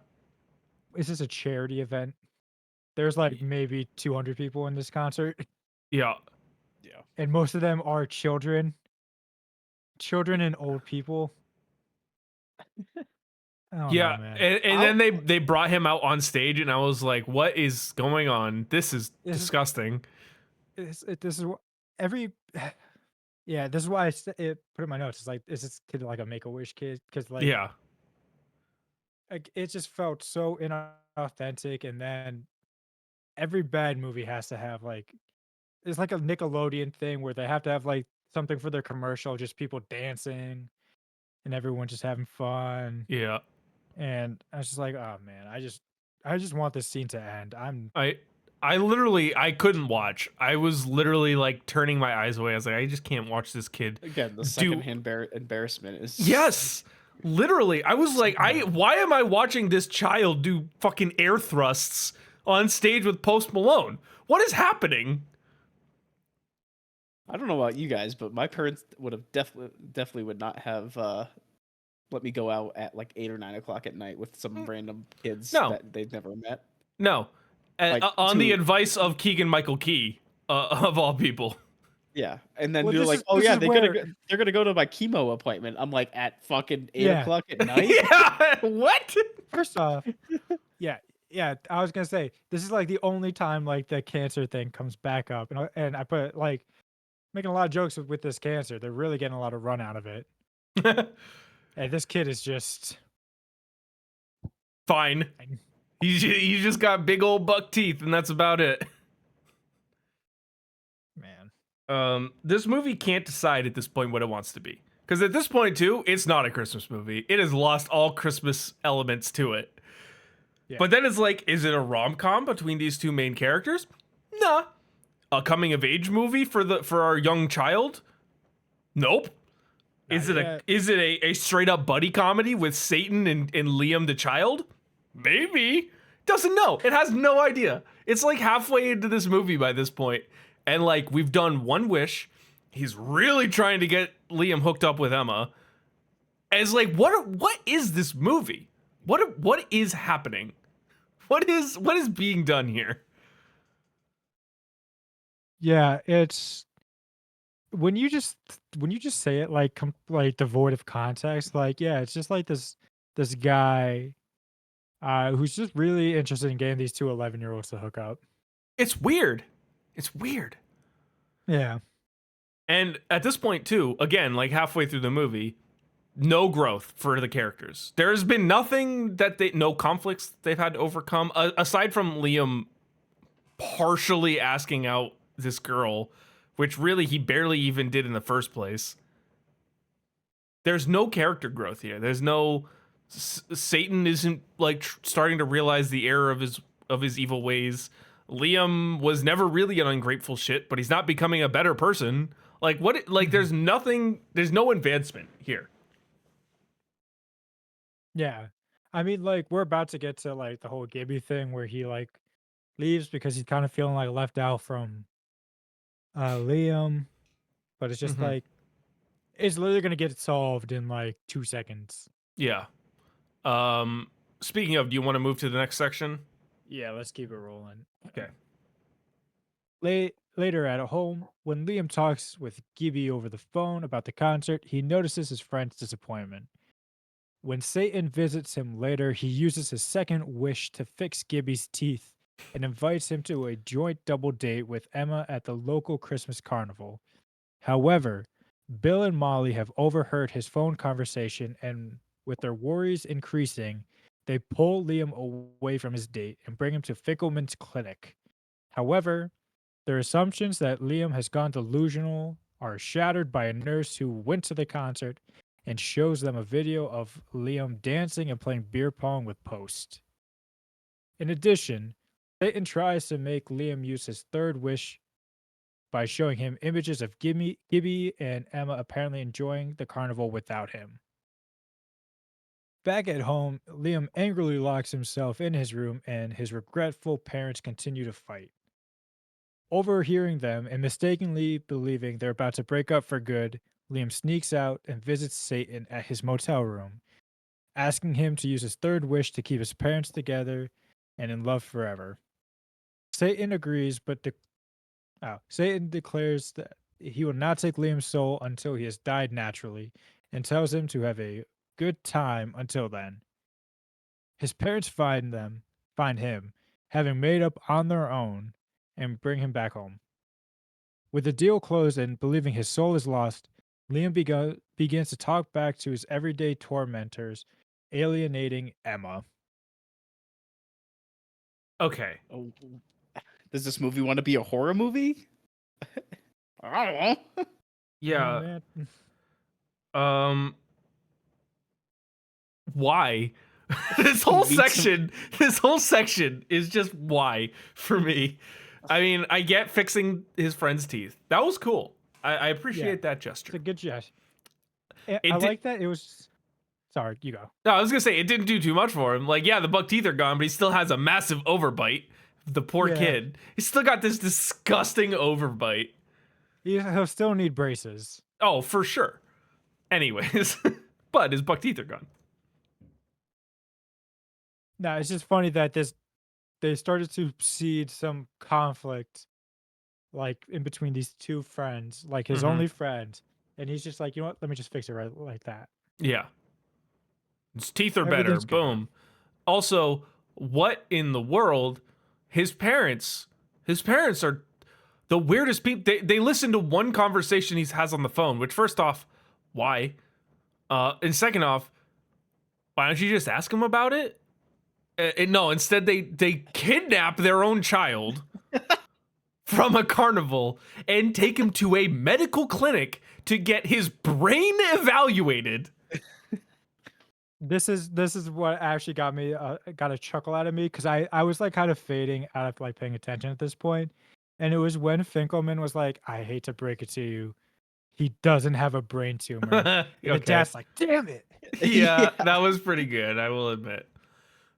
Is this a charity event? there's like maybe 200 people in this concert, Yeah. Yeah. and most of them are children and old people. I don't know, Yeah, man. and then they brought him out on stage, and I was like, "What is going on? This is This is disgusting." this is every yeah. This is why it put in my notes. It's like, is this kid like a Make a Wish kid? Because Yeah, like it just felt so inauthentic, and then every bad movie has to have like, it's like a Nickelodeon thing where they have to have like something for their commercial, just people dancing and everyone just having fun. yeah. And I was just like, oh man, I just want this scene to end. I I literally I couldn't watch. I was literally like turning my eyes away. I was like, I just can't watch this kid Again, the do. secondhand embarrassment is Yes, literally. I was like, Yeah. why am I watching this child do fucking air thrusts on stage with Post Malone? What is happening? I don't know about you guys, but my parents would have definitely would not have let me go out at like 8 or 9 o'clock at night with some random kids No, that they've never met. no. Like On the to advice of Keegan Michael Key, of all people. Yeah, and then Well, you're like, oh this yeah, is where they're gonna go to my chemo appointment. I'm like at fucking eight yeah. o'clock at night. Yeah, what? First off, yeah. I was gonna say this is like the only time like the cancer thing comes back up, and I put like making a lot of jokes with this cancer. They're really getting a lot of run out of it. And this kid is just Fine. He's just got big old buck teeth, and that's about it. man. This movie can't decide at this point what it wants to be. Because at this point, too, it's not a Christmas movie. It has lost all Christmas elements to it. Yeah. But then it's like, is it a rom-com between these two main characters? Nah. A coming-of-age movie for our young child? Nope. Is it a straight up buddy comedy with Satan and Liam the child? Maybe. Doesn't know. It has no idea. It's like halfway into this movie by this point. And like we've done one wish. He's really trying to get Liam hooked up with Emma. And it's like, what is this movie? What is happening? What is being done here? Yeah, it's when you just say it like like devoid of context, like yeah, it's just like this guy who's just really interested in getting these two 11-year-olds to hook up. It's weird. It's weird. Yeah. And at this point, too, again, like halfway through the movie, no growth for the characters. There has been nothing no conflicts they've had to overcome, aside from Liam partially asking out this girl, which really he barely even did in the first place. There's no character growth here. There's no Satan isn't like starting to realize the error of his evil ways. Liam was never really an ungrateful shit, but he's not becoming a better person. Like what? Like there's nothing. There's no advancement here. Yeah. I mean, like we're about to get to like the whole Gibby thing where he like leaves because he's kind of feeling like left out from Liam, but it's just Mm-hmm. like it's literally gonna get solved in like 2 seconds. Yeah. Speaking of, do you want to move to the next section? Yeah, let's keep it rolling. Okay. Later at home, when Liam talks with Gibby over the phone about the concert, he notices his friend's disappointment. When Satan visits him later, he uses his second wish to fix Gibby's teeth and invites him to a joint double date with Emma at the local Christmas carnival. However, Bill and Molly have overheard his phone conversation, and with their worries increasing, they pull Liam away from his date and bring him to Fickelman's clinic. However, their assumptions that Liam has gone delusional are shattered by a nurse who went to the concert and shows them a video of Liam dancing and playing beer pong with Post. In addition, Satan tries to make Liam use his third wish by showing him images of Gibby and Emma apparently enjoying the carnival without him. Back at home, Liam angrily locks himself in his room and his regretful parents continue to fight. Overhearing them and mistakenly believing they're about to break up for good, Liam sneaks out and visits Satan at his motel room, asking him to use his third wish to keep his parents together and in love forever. Satan agrees, but Satan declares that he will not take Liam's soul until he has died naturally, and tells him to have a good time until then. His parents find him, having made up on their own, and bring him back home. With the deal closed and believing his soul is lost, Liam begins to talk back to his everyday tormentors, alienating Emma. Okay. Oh, does this movie want to be a horror movie? I don't know. Oh, Yeah. man. Why? this whole Me too. section is just why for me. I mean, I get fixing his friend's teeth. That was cool. I appreciate that It's a gesture. good gesture. I It did- like that. It was. Sorry, you go. No, I was gonna say it didn't do too much for him. Like, yeah, the buck teeth are gone, but he still has a massive overbite. The poor Yeah. kid. He's still got this disgusting overbite. He'll still need braces. Oh, for sure. Anyways, but his buck teeth are gone. No, it's just funny that they started to seed some conflict, like in between these two friends, like his Mhm. only friend, and he's just like, you know what? Let me just fix it right like that. Yeah. His teeth are better. Everything's good. Boom. Also, what in the world? His parents are the weirdest people. They listen to one conversation he has on the phone, which first off, why? And second off, why don't you just ask him about it? No, instead they kidnap their own child from a carnival and take him to a medical clinic to get his brain evaluated. This is what actually got a chuckle out of me, because I was like kind of fading out of like paying attention at this point, and it was when Finkelman was like, I hate to break it to you, he doesn't have a brain tumor. And the Okay. dad's like, damn it. Yeah, that was pretty good. I will admit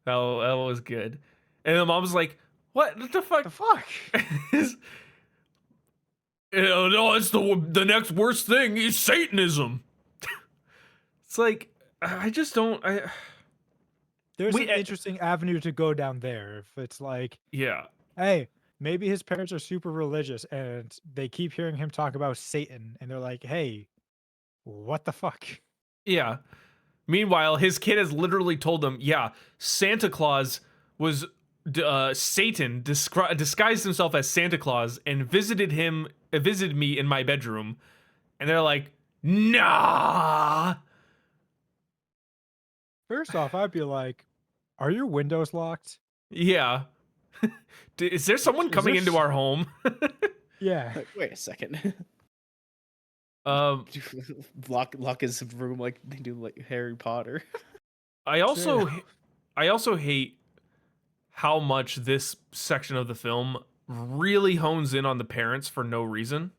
that was good. And the mom's like, "What the fuck? The fuck? No, it's the next worst thing is Satanism." It's like I just don't. There's We- an interesting avenue to go down there. If it's like, Yeah, hey, maybe his parents are super religious and they keep hearing him talk about Satan, and they're like, hey, what the fuck? yeah. Meanwhile, his kid has literally told him, "Yeah, Santa Claus was Satan disguised himself as Santa Claus and visited me in my bedroom," and they're like, "Nah." First off, I'd be like, are your windows locked? Yeah. Is there someone Is coming there into our home? Yeah. Like, wait a second. um, lock his room like they do like Harry Potter. I also hate how much this section of the film really hones in on the parents for no reason.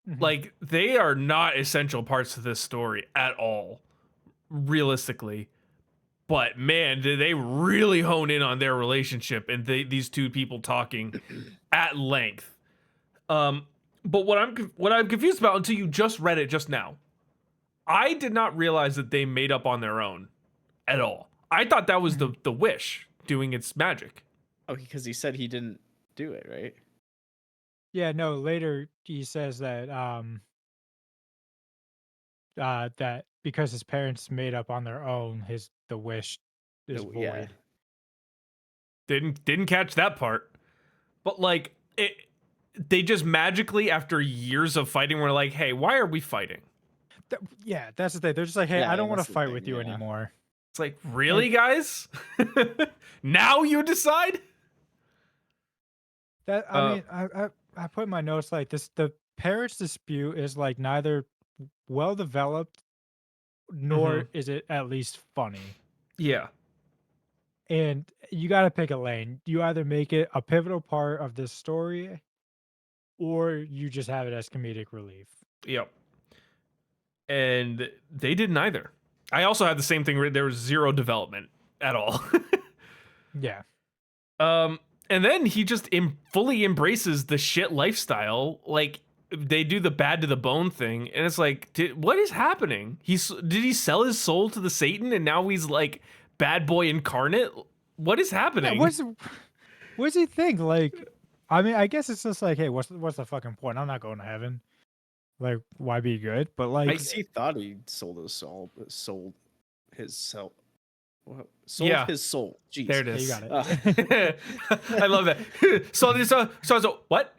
Mhm. Like, they are not essential parts of this story at all, realistically. But man, did they really hone in on their relationship and these two people talking at length. But what I'm confused about, until you just read it just now, I did not realize that they made up on their own at all. I thought that was the wish doing its magic. Oh, because he said he didn't do it, right? Yeah, no, later he says that that because his parents made up on their own, the wish is Oh, yeah. void. Didn't catch that part. But like they just magically, after years of fighting, were like, "Hey, why are we fighting?" Yeah, that's the thing. They're just like, hey, Yeah, I don't want that's to the fight thing, with you yeah. anymore. It's like, really, guys? Now you decide? That I mean, I put in my notes like this. The parents' dispute is like neither well developed nor is it at least funny. Yeah. And you got to pick a lane. You either make it a pivotal part of this story, or you just have it as comedic relief. Yep. And they did neither. I also had the same thing. There was zero development at all. Yeah. And then he just fully embraces the shit lifestyle. Like, they do the bad to the bone thing, and it's like, what is happening? Did he sell his soul to the Satan, and now he's like bad boy incarnate? What is happening? Yeah, What's he think? Like, I mean, I guess it's just like, hey, what's the fucking point? I'm not going to heaven. Like, why be good? But like, Because he thought he sold his soul, but sold his soul. What? Sold Yeah. his soul. There Jeez. it yeah, you is. got it. I love that. So what?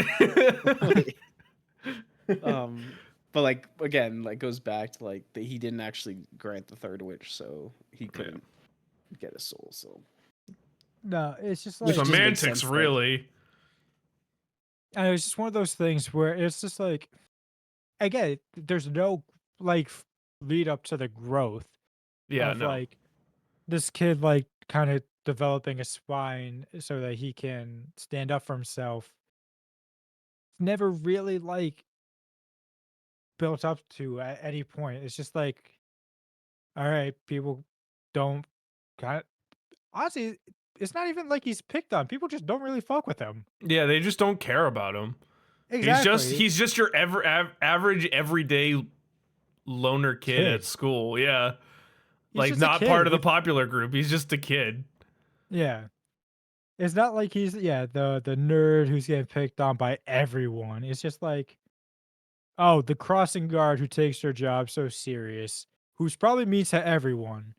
But like again, like goes back to like that he didn't actually grant the third wish, so he couldn't get his soul. So No, it's just which like, just makes Semantics, sense. Like, really. and it's just one of those things where it's just like, again, there's no like lead up to the growth Yeah, of no. like this kid like kind of developing a spine so that he can stand up for himself. Never really like built up to at any point. It's just like, all right, people don't kind of honestly. It's not even like he's picked on. People just don't really fuck with him. Yeah, they just don't care about him. Exactly, He's just your average everyday loner kid at kid. school. Yeah. He's Like just a not part kid of the with popular group. He's just a kid. yeah. It's not like he's the nerd who's getting picked on by everyone. It's just like, oh, the crossing guard who takes their job so serious, who's probably mean to everyone,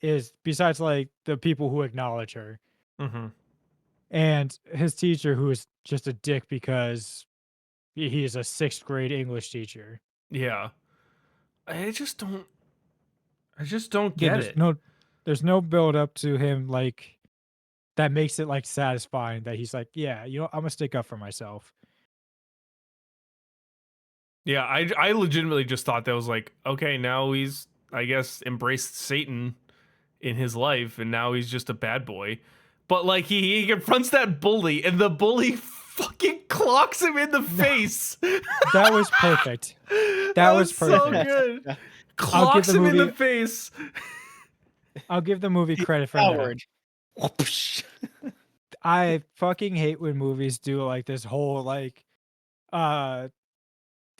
is besides like the people who acknowledge her, Mm-hmm. and his teacher who is just a dick because he is a sixth grade English teacher. Yeah. I just don't I just don't Again, get there's it. no build up to him like that makes it like satisfying that he's like, yeah, I'm gonna stick up for myself. Yeah, I legitimately just thought that was like, okay, now he's I guess embraced Satan in his life and now he's just a bad boy. But like he confronts that bully and the bully fucking clocks him in the face. That was perfect. That That was was so perfect. good. I'll give Clocks the him in the movie face. I'll give the movie credit for that. Howard. Whoosh. I fucking hate when movies do like this whole like uh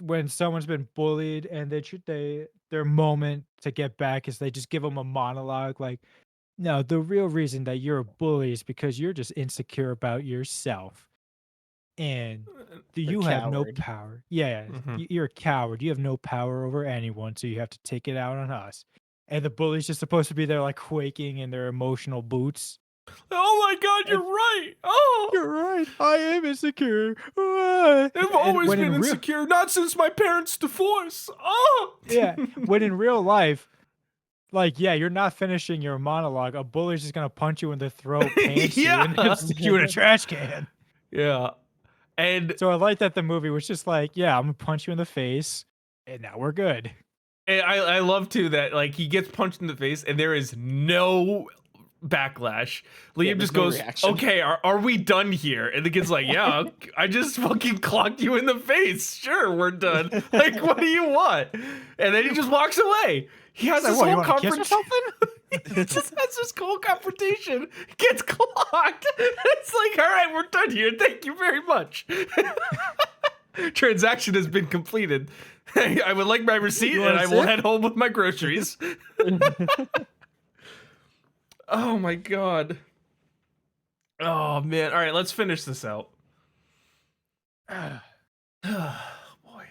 when someone's been bullied and their moment to get back is they just give them a monologue like, no, the real reason that you're a bully is because you're just insecure about yourself and A you have no coward. power. Yeah, Mhm. you're a coward. You have no power over anyone, so you have to take it out on us. And the bully's just supposed to be there like quaking in their emotional boots. Oh my god, you're right. Oh, You're right. I am insecure. Ah. I've And always when been in real, insecure, not since my parents' divorce. Oh. yeah, when in real life, like, yeah, you're not finishing your monologue. A bully's just gonna punch you in the throat, pants you, and Yeah. stick you in a trash can. Yeah. And So I like that the movie was just like, yeah, I'm gonna punch you in the face, and now we're good. I love too that like he gets punched in the face and there is no backlash. Yeah, Liam there's just no goes, reaction. "Okay, are we done here?" And the kid's like, "Yeah, I just fucking clocked you in the face. Sure, we're done. Like, what do you want?" And then he just walks away. He has It's like, this what, you whole want to kiss or confrontation. something? He just has this whole confrontation. Gets clocked. It's like, all right, we're done here. Thank you very much. Transaction has been completed. I would like my receipt You and want I to will sit? head home with my groceries. Oh my god. Oh man. All right, let's finish this out. Boy.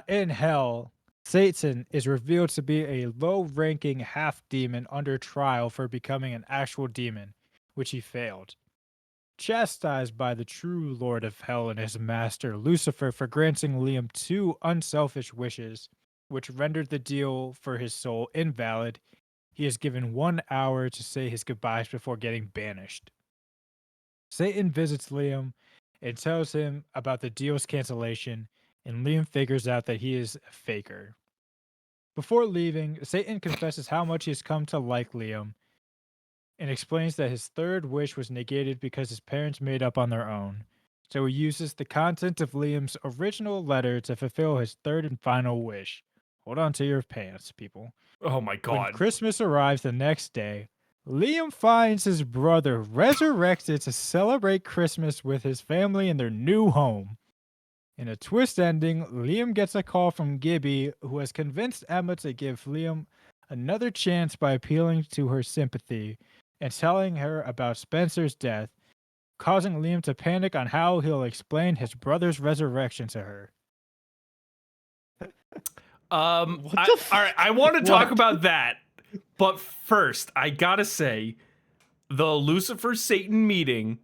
In hell, Satan is revealed to be a low-ranking half-demon under trial for becoming an actual demon, which he failed. Chastised by the true Lord of Hell and his master Lucifer for granting Liam two unselfish wishes, which rendered the deal for his soul invalid, he is given 1 hour to say his goodbyes before getting banished. Satan visits Liam and tells him about the deal's cancellation, and Liam figures out that he is a faker. Before leaving, Satan confesses how much he has come to like Liam and explains that his third wish was negated because his parents made up on their own. So he uses the content of Liam's original letter to fulfill his third and final wish. Hold on to your pants, people. Oh my When god. Christmas arrives the next day, Liam finds his brother resurrected to celebrate Christmas with his family in their new home. In a twist ending, Liam gets a call from Gibby, who has convinced Emma to give Liam another chance by appealing to her sympathy and telling her about Spencer's death. causing Liam to panic on how he'll explain his brother's resurrection to her. What the all right, I want to talk What? about that, but first, I gotta say, the Lucifer Satan meeting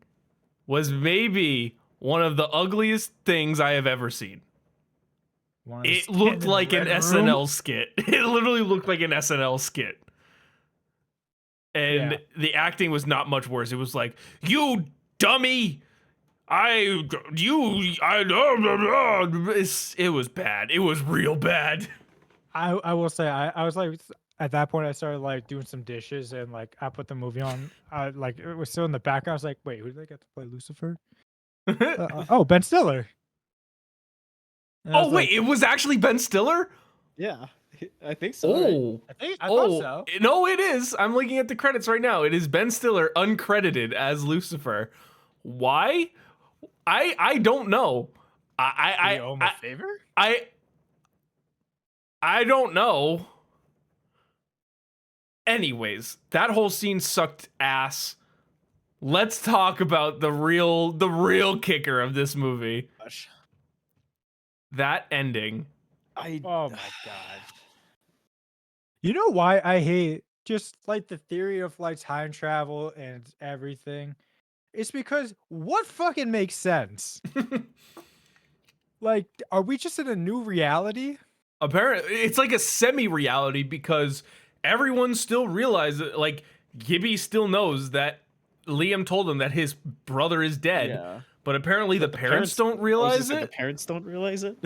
was maybe one of the ugliest things I have ever seen. One of the It stand looked in the like an red room. SNL skit. It literally looked like an SNL skit. And Yeah. the acting was not much worse. It was like, you dummy! It was bad. It was real bad. I will say I was like at that point I started like doing some dishes and like I put the movie on. Like it was still in the background. I was like, wait, who did they get to play Lucifer? Oh, Ben Stiller. And I Oh was wait, like, it was actually Ben Stiller? Yeah, I think so. Right? Oh. I thought so. No, it is. I'm looking at the credits right now. It is Ben Stiller uncredited as Lucifer. Why? I don't know. Did you owe him a favor? I don't know. Anyways, that whole scene sucked ass. Let's talk about the real kicker of this movie. Gosh. That ending. Oh my god. You know why I hate just like the theory of like time travel and everything? It's because what fucking makes sense? Like, are we just in a new reality? Apparently, it's like a semi-reality because everyone still realizes, like, Gibby still knows that Liam told him that his brother is dead. Yeah. But apparently the parents don't realize The it. parents don't realize it.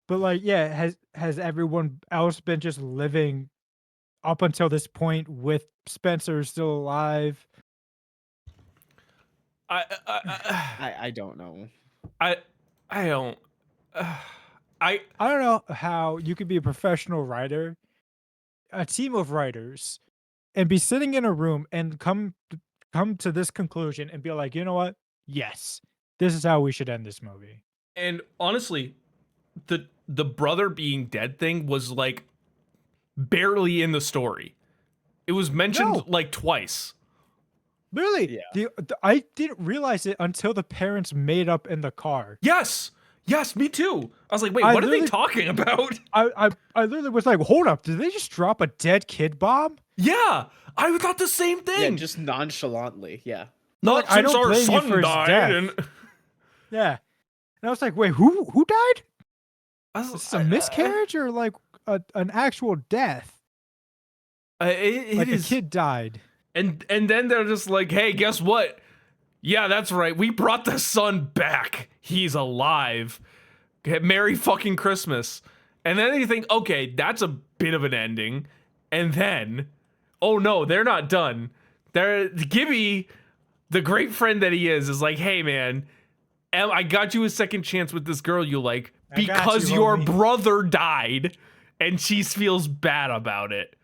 But like, yeah, has everyone else been just living up until this point with Spencer still alive? I don't know. I don't. I I don't know how you could be a professional writer, a team of writers, and be sitting in a room and come to this conclusion and be like, you know what? Yes, this is how we should end this movie. and honestly, the brother being dead thing was like barely in the story. It was mentioned No. like twice. Literally, Yeah. I didn't realize it until the parents made up in the car. Yes, me too. I was like, wait, I what are they literally- talking about? I literally was like, hold up, did they just drop a dead kid bomb? Yeah, I thought the same Yeah, thing. just nonchalantly. Yeah. Not like, I since don't our blame you son for his died. death. And Yeah. And I was like, wait, who died? I Is was, this a miscarriage or like an actual death? it Like is. a kid died. And then they're just like, hey, guess what? Yeah, that's right. We brought the son back. He's alive. Merry fucking Christmas. And then you think, okay, that's a bit of an ending. And then, oh no, they're not done. Gibby, the great friend that he is like, hey man, I got you a second chance with this girl you like I got because you, your homie." brother died, and she feels bad about it.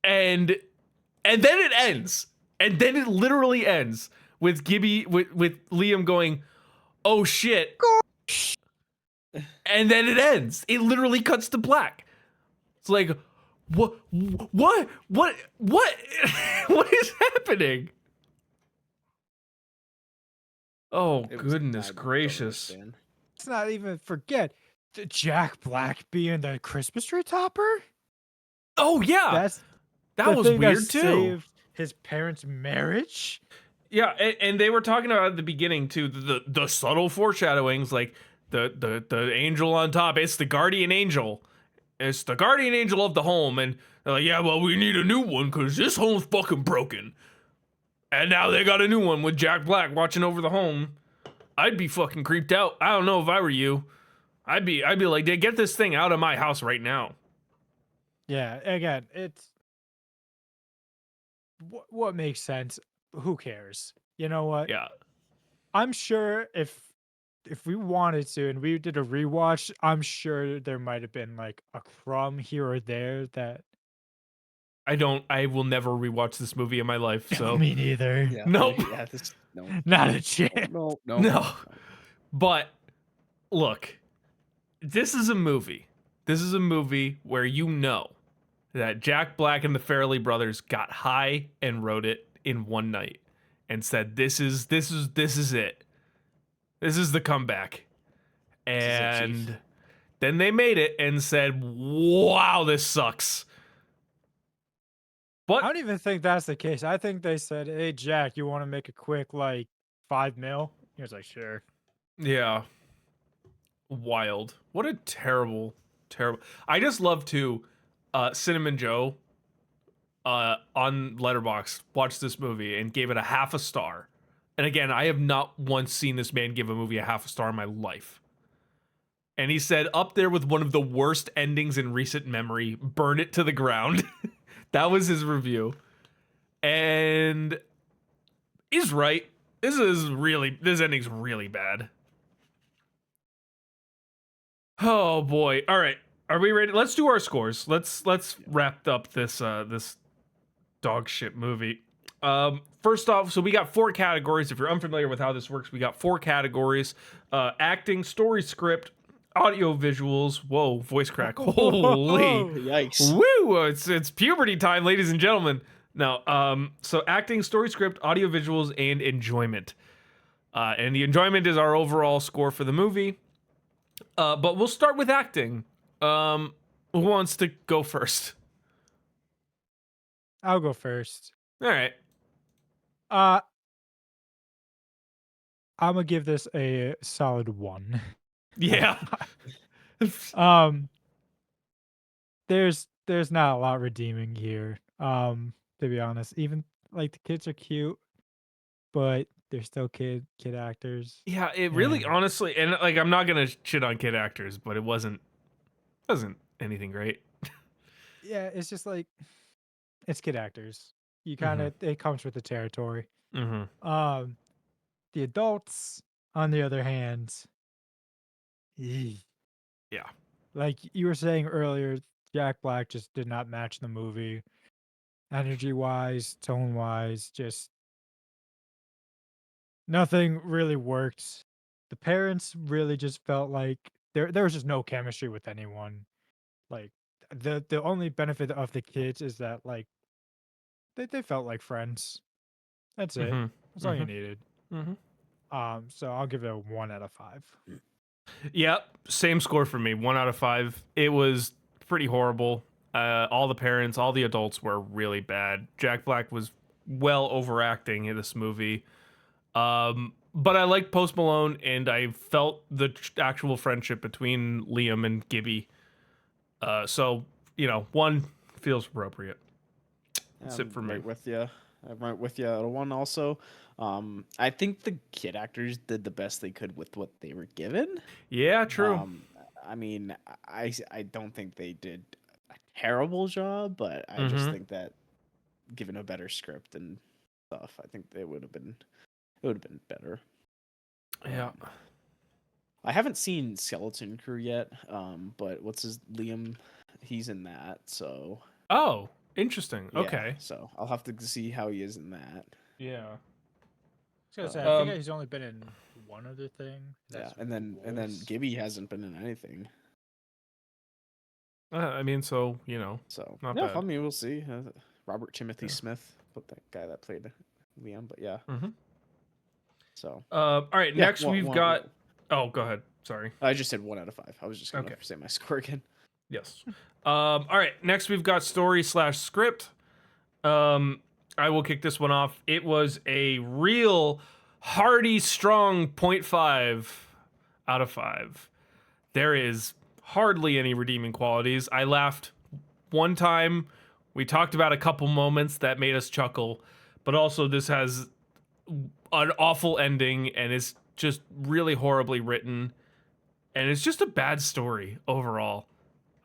And then it ends. And then it literally ends with Gibby with Liam going, "Oh shit." And then it ends. It literally cuts to black. It's like, what what is happening? Oh, It was- goodness I don't gracious. understand. Let's not even forget the Jack Black being the Christmas tree topper. Oh yeah. That's That the was thing weird that too. saved his parents' marriage. Yeah, and they were talking about at the beginning too, the subtle foreshadowings, like the angel on top. It's the guardian angel. It's the guardian angel of the home, and they're like, yeah, well, we need a new one because this home's fucking broken. And now they got a new one with Jack Black watching over the home. I'd be fucking creeped out. I don't know if I were you. I'd be like, get this thing out of my house right now. Yeah, again, it's what makes sense. Who cares? You know what? Yeah. I'm sure if we wanted to and we did a rewatch, I'm sure there might have been like a crumb here or there that I will never rewatch this movie in my life. So me neither. Yeah. Nope. Yeah. This, no. Not a chance. No. No. But look, this is a movie. This is a movie where you know that Jack Black and the Farrelly brothers got high and wrote it in one night. and said, "This is it. This is the comeback." This is it, Chief. And then they made it and said, "Wow, this sucks." I But don't even think that's the case. I think they said, "Hey, Jack, you want to make a quick like 5 mil?" He was like, "Sure." yeah, wild. What a terrible. I just love to Cinnamon Joe on Letterboxd watched this movie and gave it a half a star. And again, I have not once seen this man give a movie a half a star in my life. And he said, up there with one of the worst endings in recent memory, burn it to the ground. That was his review. And he's right. This ending's really bad. Oh boy. All right. Are we ready? Let's do our scores. Let's wrap up this this dog shit movie. First off, so we got 4 categories. If you're unfamiliar with how this works, we got 4 categories: acting, story, script, audio visuals. Whoa, voice crack. Holy, Yikes. woo! It's puberty time, ladies and gentlemen. No, so acting, story, script, audio visuals, and enjoyment. And the enjoyment is our overall score for the movie. But we'll start with acting. Who wants to go first? I'll go first. All right. Uh, I'm gonna give this a solid 1. Yeah. Um, there's not a lot redeeming here. To be honest, even like the kids are cute, but they're still kid actors. Yeah, it really, And honestly, and like I'm not gonna shit on kid actors, but it wasn't anything great. yeah, it's just like it's kid actors. You Mm-hmm. kind of it comes with the territory. Mm-hmm. The adults, on the other hand, eeh, Yeah. like you were saying earlier, Jack Black just did not match the movie, energy wise, tone wise, just nothing really worked. The parents really just felt like there was just no chemistry with anyone. Like the only benefit of the kids is that like they felt like friends. That's it. Mm-hmm. That's all you Mm-hmm. needed. Mm-hmm. So I'll give it a 1 out of 5. Yep. Same score for me. 1 out of 5. It was pretty horrible. All the parents, all the adults were really bad. Jack Black was well overacting in this movie. But I like Post Malone, and I felt the actual friendship between Liam and Gibby. So 1 feels appropriate. That's it for me. Right with you. I'm right with you at a 1 also. I think the kid actors did the best they could with what they were given. Yeah, true. I mean, I don't think they did a terrible job, but I just Mm-hmm. think that given a better script and stuff, I think it would have been better. Yeah. I haven't seen Skeleton Crew yet, but what's his Liam? He's in that, so Oh, interesting. yeah, Okay. so I'll have to see how he is in that. Yeah. I was gonna say, I think Um, he's only been in one other thing. Yeah, That's and then Wolves. Gibby hasn't been in anything, I mean, so so not yeah. bad. I mean, we'll see. Robert Timothy Yeah. Smith, but that guy that played Liam, but yeah. Mm-hmm. So All right. yeah, Next, we've got. Oh, go ahead. Sorry. I just said 1 out of 5. I was just gonna Okay. say my score again. Yes. All right. Next, we've got story/script. I will kick this one off. It was a real hearty, strong 0.5 out of 5. There is hardly any redeeming qualities. I laughed one time. We talked about a couple moments that made us chuckle, but also this has an awful ending and is just really horribly written, and it's just a bad story overall.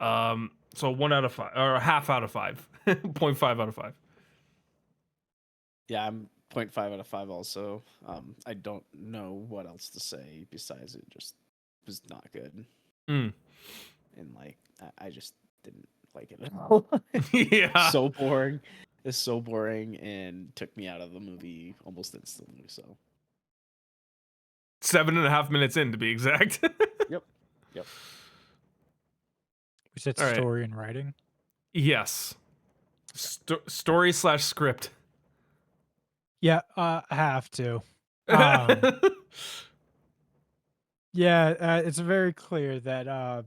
So 1 out of 5 or a half out of 5, 0.5 out of 5. Yeah, I'm 0.5 out of 5 also. I don't know what else to say besides it just was not good. Mm. And like I just didn't like it at all. Yeah. So boring. It's so boring and took me out of the movie almost instantly. So 7.5 minutes in, to be exact. yep. We said All right. story and writing. Yes. Story/script. Yeah, I have to. Um, yeah, it's very clear that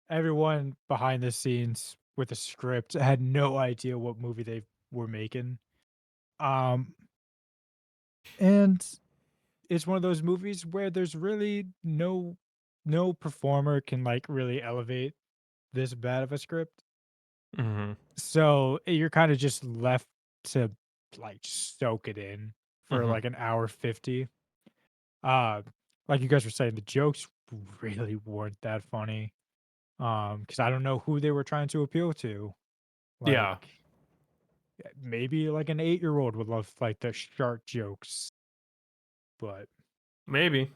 everyone behind the scenes with the script had no idea what movie they were making. Um, and it's one of those movies where there's really no performer can like really elevate this bad of a script. Hmm. So you're kind of just left to like soak it in for Hmm. like an hour 50. Uh like you guys were saying, the jokes really weren't that funny. Because I don't know who they were trying to appeal to. Like Yeah, maybe like an 8-year-old would love like the shark jokes, but maybe.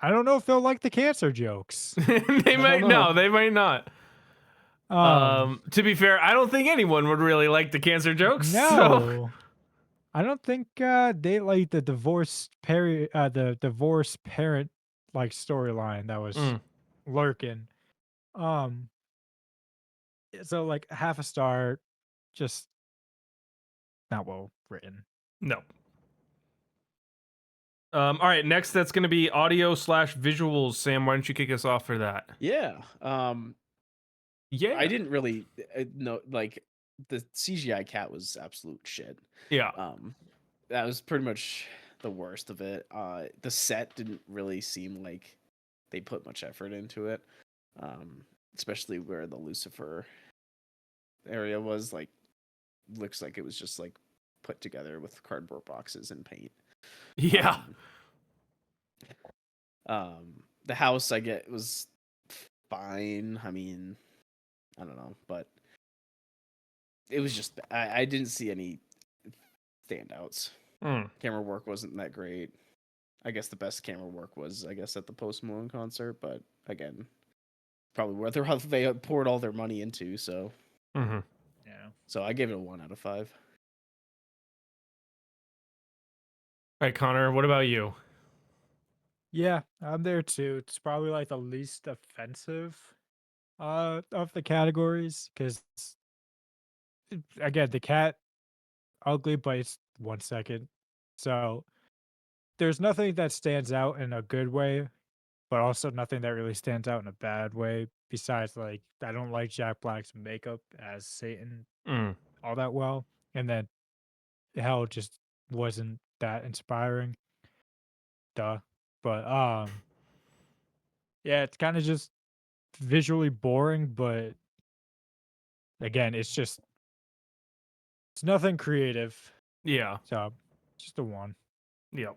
I don't know if they'll like the cancer jokes. They I don't might know. no, they might not. Um To be fair, I don't think anyone would really like the cancer jokes. So, no. I don't think they like the divorce parent like storyline that was mm, lurking. Um so like half a star, just not well written. no. All right, next that's going to be audio slash visuals. Sam, why don't you kick us off for that? Yeah. I Yeah, didn't really know, like, the CGI cat was absolute shit. yeah, Um, that was pretty much the worst of it. The set didn't really seem like they put much effort into it. Especially where the Lucifer area was, like, looks like it was just like put together with cardboard boxes and paint. yeah, Um, the house I get was fine. I mean, I don't know, but it was just I didn't see any standouts. mm, Camera work wasn't that great. I guess the best camera work was at the Post Malone concert, but again, probably where they poured all their money into. mm-hmm. All Yeah. So I gave it a 1 out of 5. right, Connor, what about you? Yeah, I'm there too. It's probably like the least offensive of the categories because again, the cat ugly, but it's 1 second. So there's nothing that stands out in a good way, but also nothing that really stands out in a bad way. Besides, like, I don't like Jack Black's makeup as Satan Mm, all that well, and then hell just wasn't that inspiring. Duh. But yeah, it's kind of just visually boring, but again, it's nothing creative. yeah, So just a one. yeah.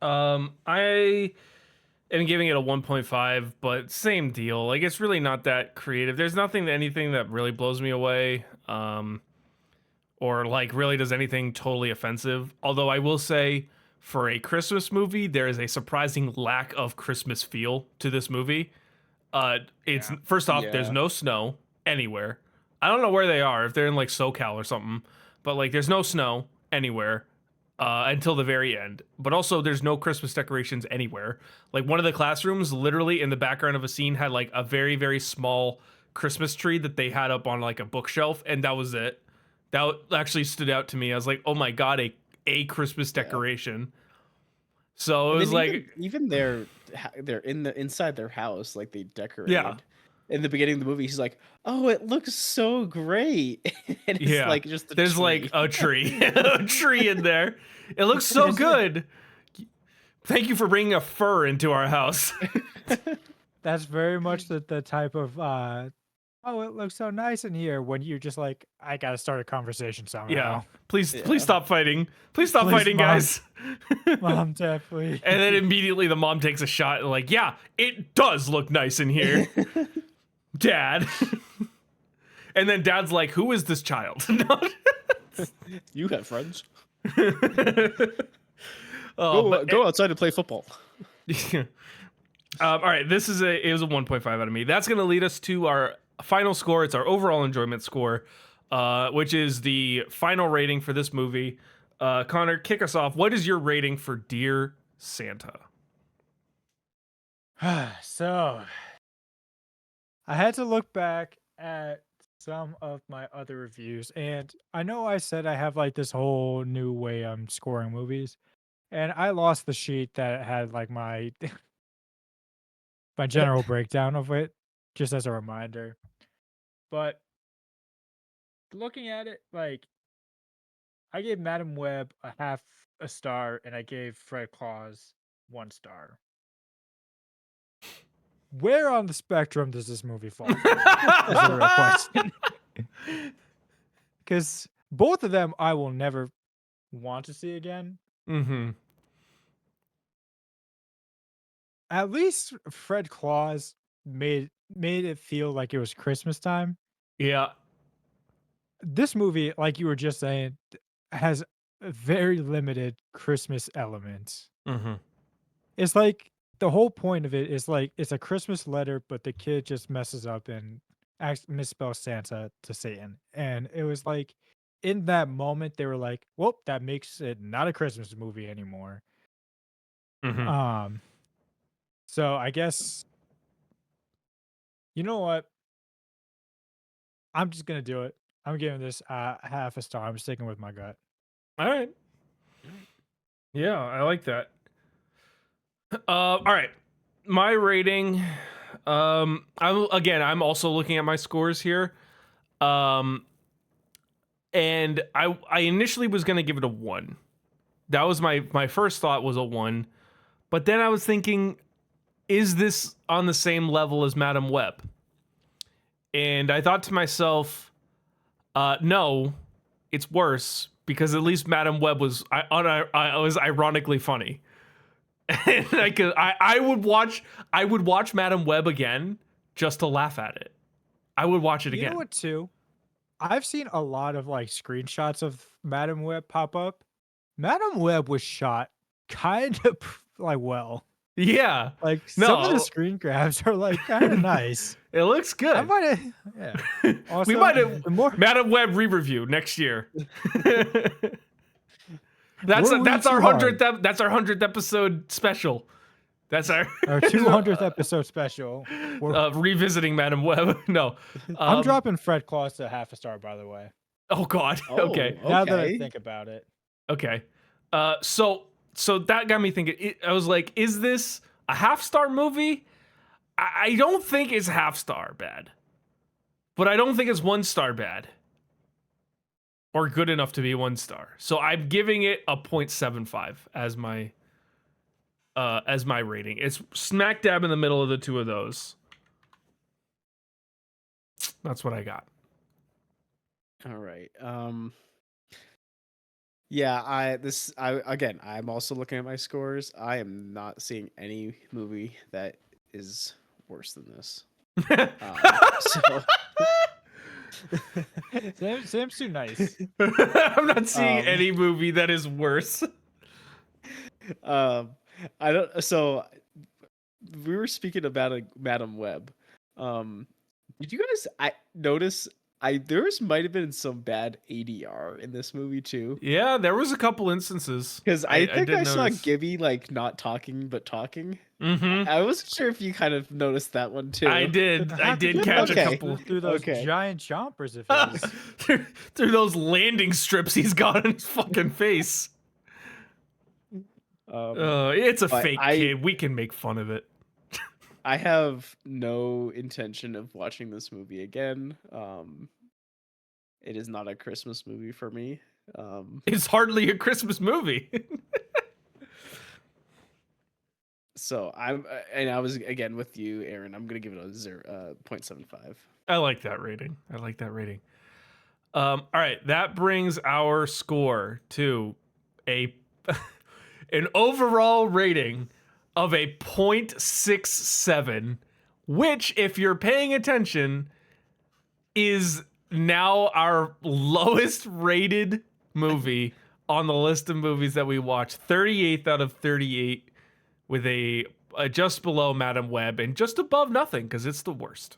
I am giving it a 1.5, but same deal. Like, it's really not that creative. There's anything that really blows me away. Or like really does anything totally offensive. Although I will say, for a Christmas movie, there is a surprising lack of Christmas feel to this movie. It's Yeah. first off, there's Yeah, no snow anywhere. I don't know where they are, if they're in like SoCal or something, but like there's no snow anywhere until the very end. But also, there's no Christmas decorations anywhere. Like one of the classrooms, literally in the background of a scene, had like a very very small Christmas tree that they had up on like a bookshelf, and that was it. That actually stood out to me. I was like, oh my god, a Christmas yeah. decoration. So it And was then like, even they're in the inside their house, like they yeah, decorated. In the beginning of the movie, he's like, "Oh, it looks so great," and it's yeah. like just a There's like tree. a tree, a tree in there. It looks so good. Thank you for bringing a fur into our house. That's very much the type of oh, it looks so nice in here when you're just like, I gotta start a conversation Yeah. somehow. Please Yeah. stop fighting. Please stop Please, fighting, mom, guys. mom, dad, please. And then immediately the mom takes a shot and like, yeah, it does look nice in here, Dad. And then Dad's like, who is this child? You have friends. Oh, but Go outside and play football. all right, it was a 1.5 out of me. That's going to lead us to our final score. It's our overall enjoyment score, which is the final rating for this movie. Connor, kick us off. What is your rating for Dear Santa? So I had to look back at some of my other reviews, and I know I said I have like this whole new way I'm scoring movies, and I lost the sheet that had like my my general breakdown of it, just as a reminder. But looking at it, like I gave Madam Web a half a star, and I gave Fred Claus 1 star. Where on the spectrum does this movie fall for you? Is the real question. Because both of them I will never want to see again. Mm-hmm. At least Fred Claus made it feel like it was Christmas time. Yeah. This movie, like you were just saying, has a very limited Christmas elements. Mm-hmm. It's like the whole point of it is like it's a Christmas letter, but the kid just messes up and misspells Santa to Satan. And it was like in that moment they were like, "Well, that makes it not a Christmas movie anymore." Mm-hmm. So I guess you know what? I'm just gonna do it. I'm giving this half a star. I'm sticking with my gut. All right. Yeah, I like that. All right. My rating. I'm also looking at my scores here. And I initially was gonna give it a 1. That was my first thought was a 1. But then I was thinking, is this on the same level as Madam Web? And I thought to myself, no, it's worse because at least Madam Web was I was ironically funny. And I would watch Madam Web again just to laugh at it. I would watch it You again. know what, too? I've seen a lot of like screenshots of Madam Web pop up. Madam Web was shot kind of like well. Yeah. Like some of the No, screen grabs are like kind of nice. it looks I good. might have, yeah. Also, We might have the more Madam Web re-review next year. We're that's way our too hard. 100th that's our 100th episode special. That's our Our 200th episode special. revisiting Madam Web. No. I'm dropping Fred Claus to half a star, by the way. Oh God. Oh, Okay. Now that I okay. think about it. Okay. So that got me thinking. I was like, is this a half-star movie? I don't think it's half-star bad, but I don't think it's 1 star bad or good enough to be 1 star. So I'm giving it a 0.75 as my rating. It's smack dab in the middle of the two of those. That's what I got. All right. Yeah, I'm also looking at my scores. I am not seeing any movie that is worse than this. So Sam's too nice. I'm not seeing Um, any movie that is worse. I don't. So we were speaking about Madam Web. Did you guys notice? Might have been some bad ADR in this movie too. Yeah, there was a couple instances. Because I think did I saw notice. Gibby like not talking but talking. Mm-hmm. I wasn't sure if you kind of noticed that one too. I did. I How could did you catch Okay. a couple through those Okay. giant chompers of his. through those landing strips he's got on his fucking face. It's a but fake kid. We can make fun of it. I have no intention of watching this movie again. It is not a Christmas movie for me. It's hardly a Christmas movie. So I was again with you, Aaron. I'm gonna give it a 0.75. I like that rating. All right, that brings our score to a an overall rating of a 0.67, which, if you're paying attention, is now our lowest rated movie on the list of movies that we watched. 38th out of 38, with a just below Madam Web and just above Nothing because it's the worst.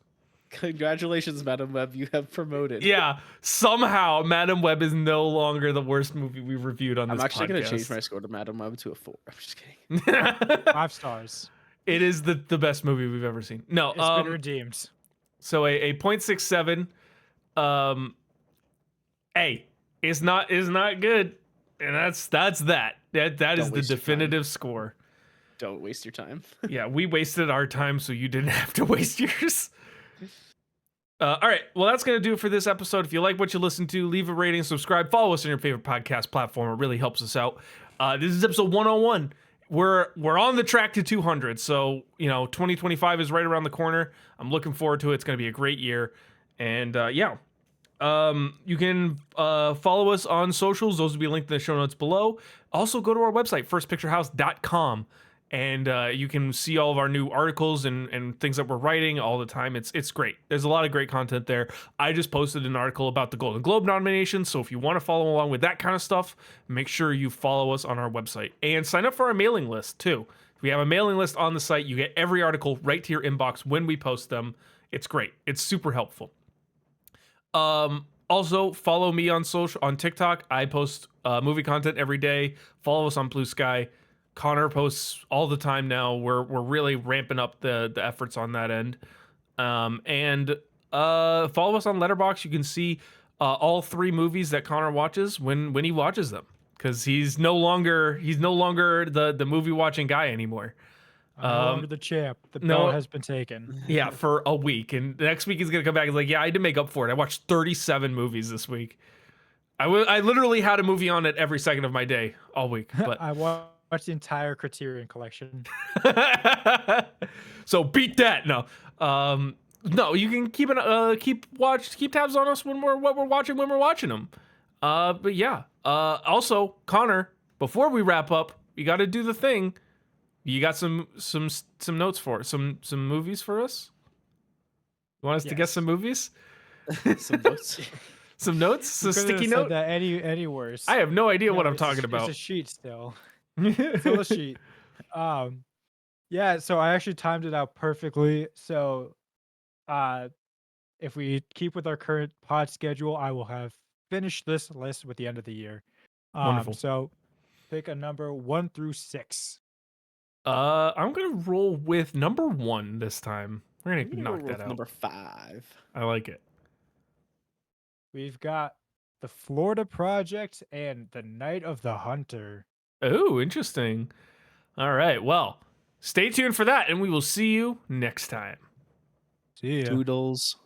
Congratulations, Madam Web. You have promoted. Yeah, somehow Madam Web is no longer the worst movie we reviewed on this podcast. I'm actually gonna change my score to Madam Web to a 4. I'm just kidding. 5 stars. It is the best movie we've ever seen. No, It's been redeemed. so a 0.67. Um, A is not good, and that's that. That is Don't the waste your time. definitive score. Don't waste your time. Yeah, we wasted our time, so you didn't have to waste yours. All right, well, that's going to do it for this episode. If you like what you listen to, leave a rating, subscribe, follow us on your favorite podcast platform. It really helps us out. This is episode 101. We're on the track to 200, so 2025 is right around the corner. I'm looking forward to it. It's going to be a great year, and yeah. You can follow us on socials. Those will be linked in the show notes below. Also, go to our website, firstpicturehouse.com, and you can see all of our new articles and things that we're writing all the time. It's great. There's a lot of great content there. I just posted an article about the Golden Globe nominations, so if you want to follow along with that kind of stuff, make sure you follow us on our website. And sign up for our mailing list, too. If we have a mailing list on the site, you get every article right to your inbox when we post them. It's great. It's super helpful. Also follow me on TikTok. I post movie content every day. Follow us on Blue Sky. Connor posts all the time now. We're really ramping up the efforts on that end. And follow us on Letterboxd. You can see all 3 movies that Connor watches when he watches them, because he's no longer the movie watching guy anymore. I'm no longer the champ. The no- belt has been taken. Yeah, for a week, and the next week he's gonna come back and like, yeah, I had to make up for it. I watched 37 movies this week. I literally had a movie on it every second of my day all week. But I watched the entire Criterion collection. so beat that. No, you can keep tabs on us when we're watching them. But yeah. Also, Connor, before we wrap up, you got to do the thing. You got some notes for us, some movies for us? You want us to guess some movies? Some notes. Some notes? A sticky Said note? that any worse. I have no idea what I'm it's talking about. It's a sheet still. Still a sheet. Yeah, so I actually timed it out perfectly. So if we keep with our current pod schedule, I will have finished this list with the end of the year. Wonderful. So pick a number 1 through 6. I'm gonna roll with number 1 this time. We're I'm gonna gonna knock roll that with out. number 5. I like it. We've got The Florida Project and The Night of the Hunter. Oh, interesting. All right. Well, stay tuned for that, and we will see you next time. See ya. Toodles.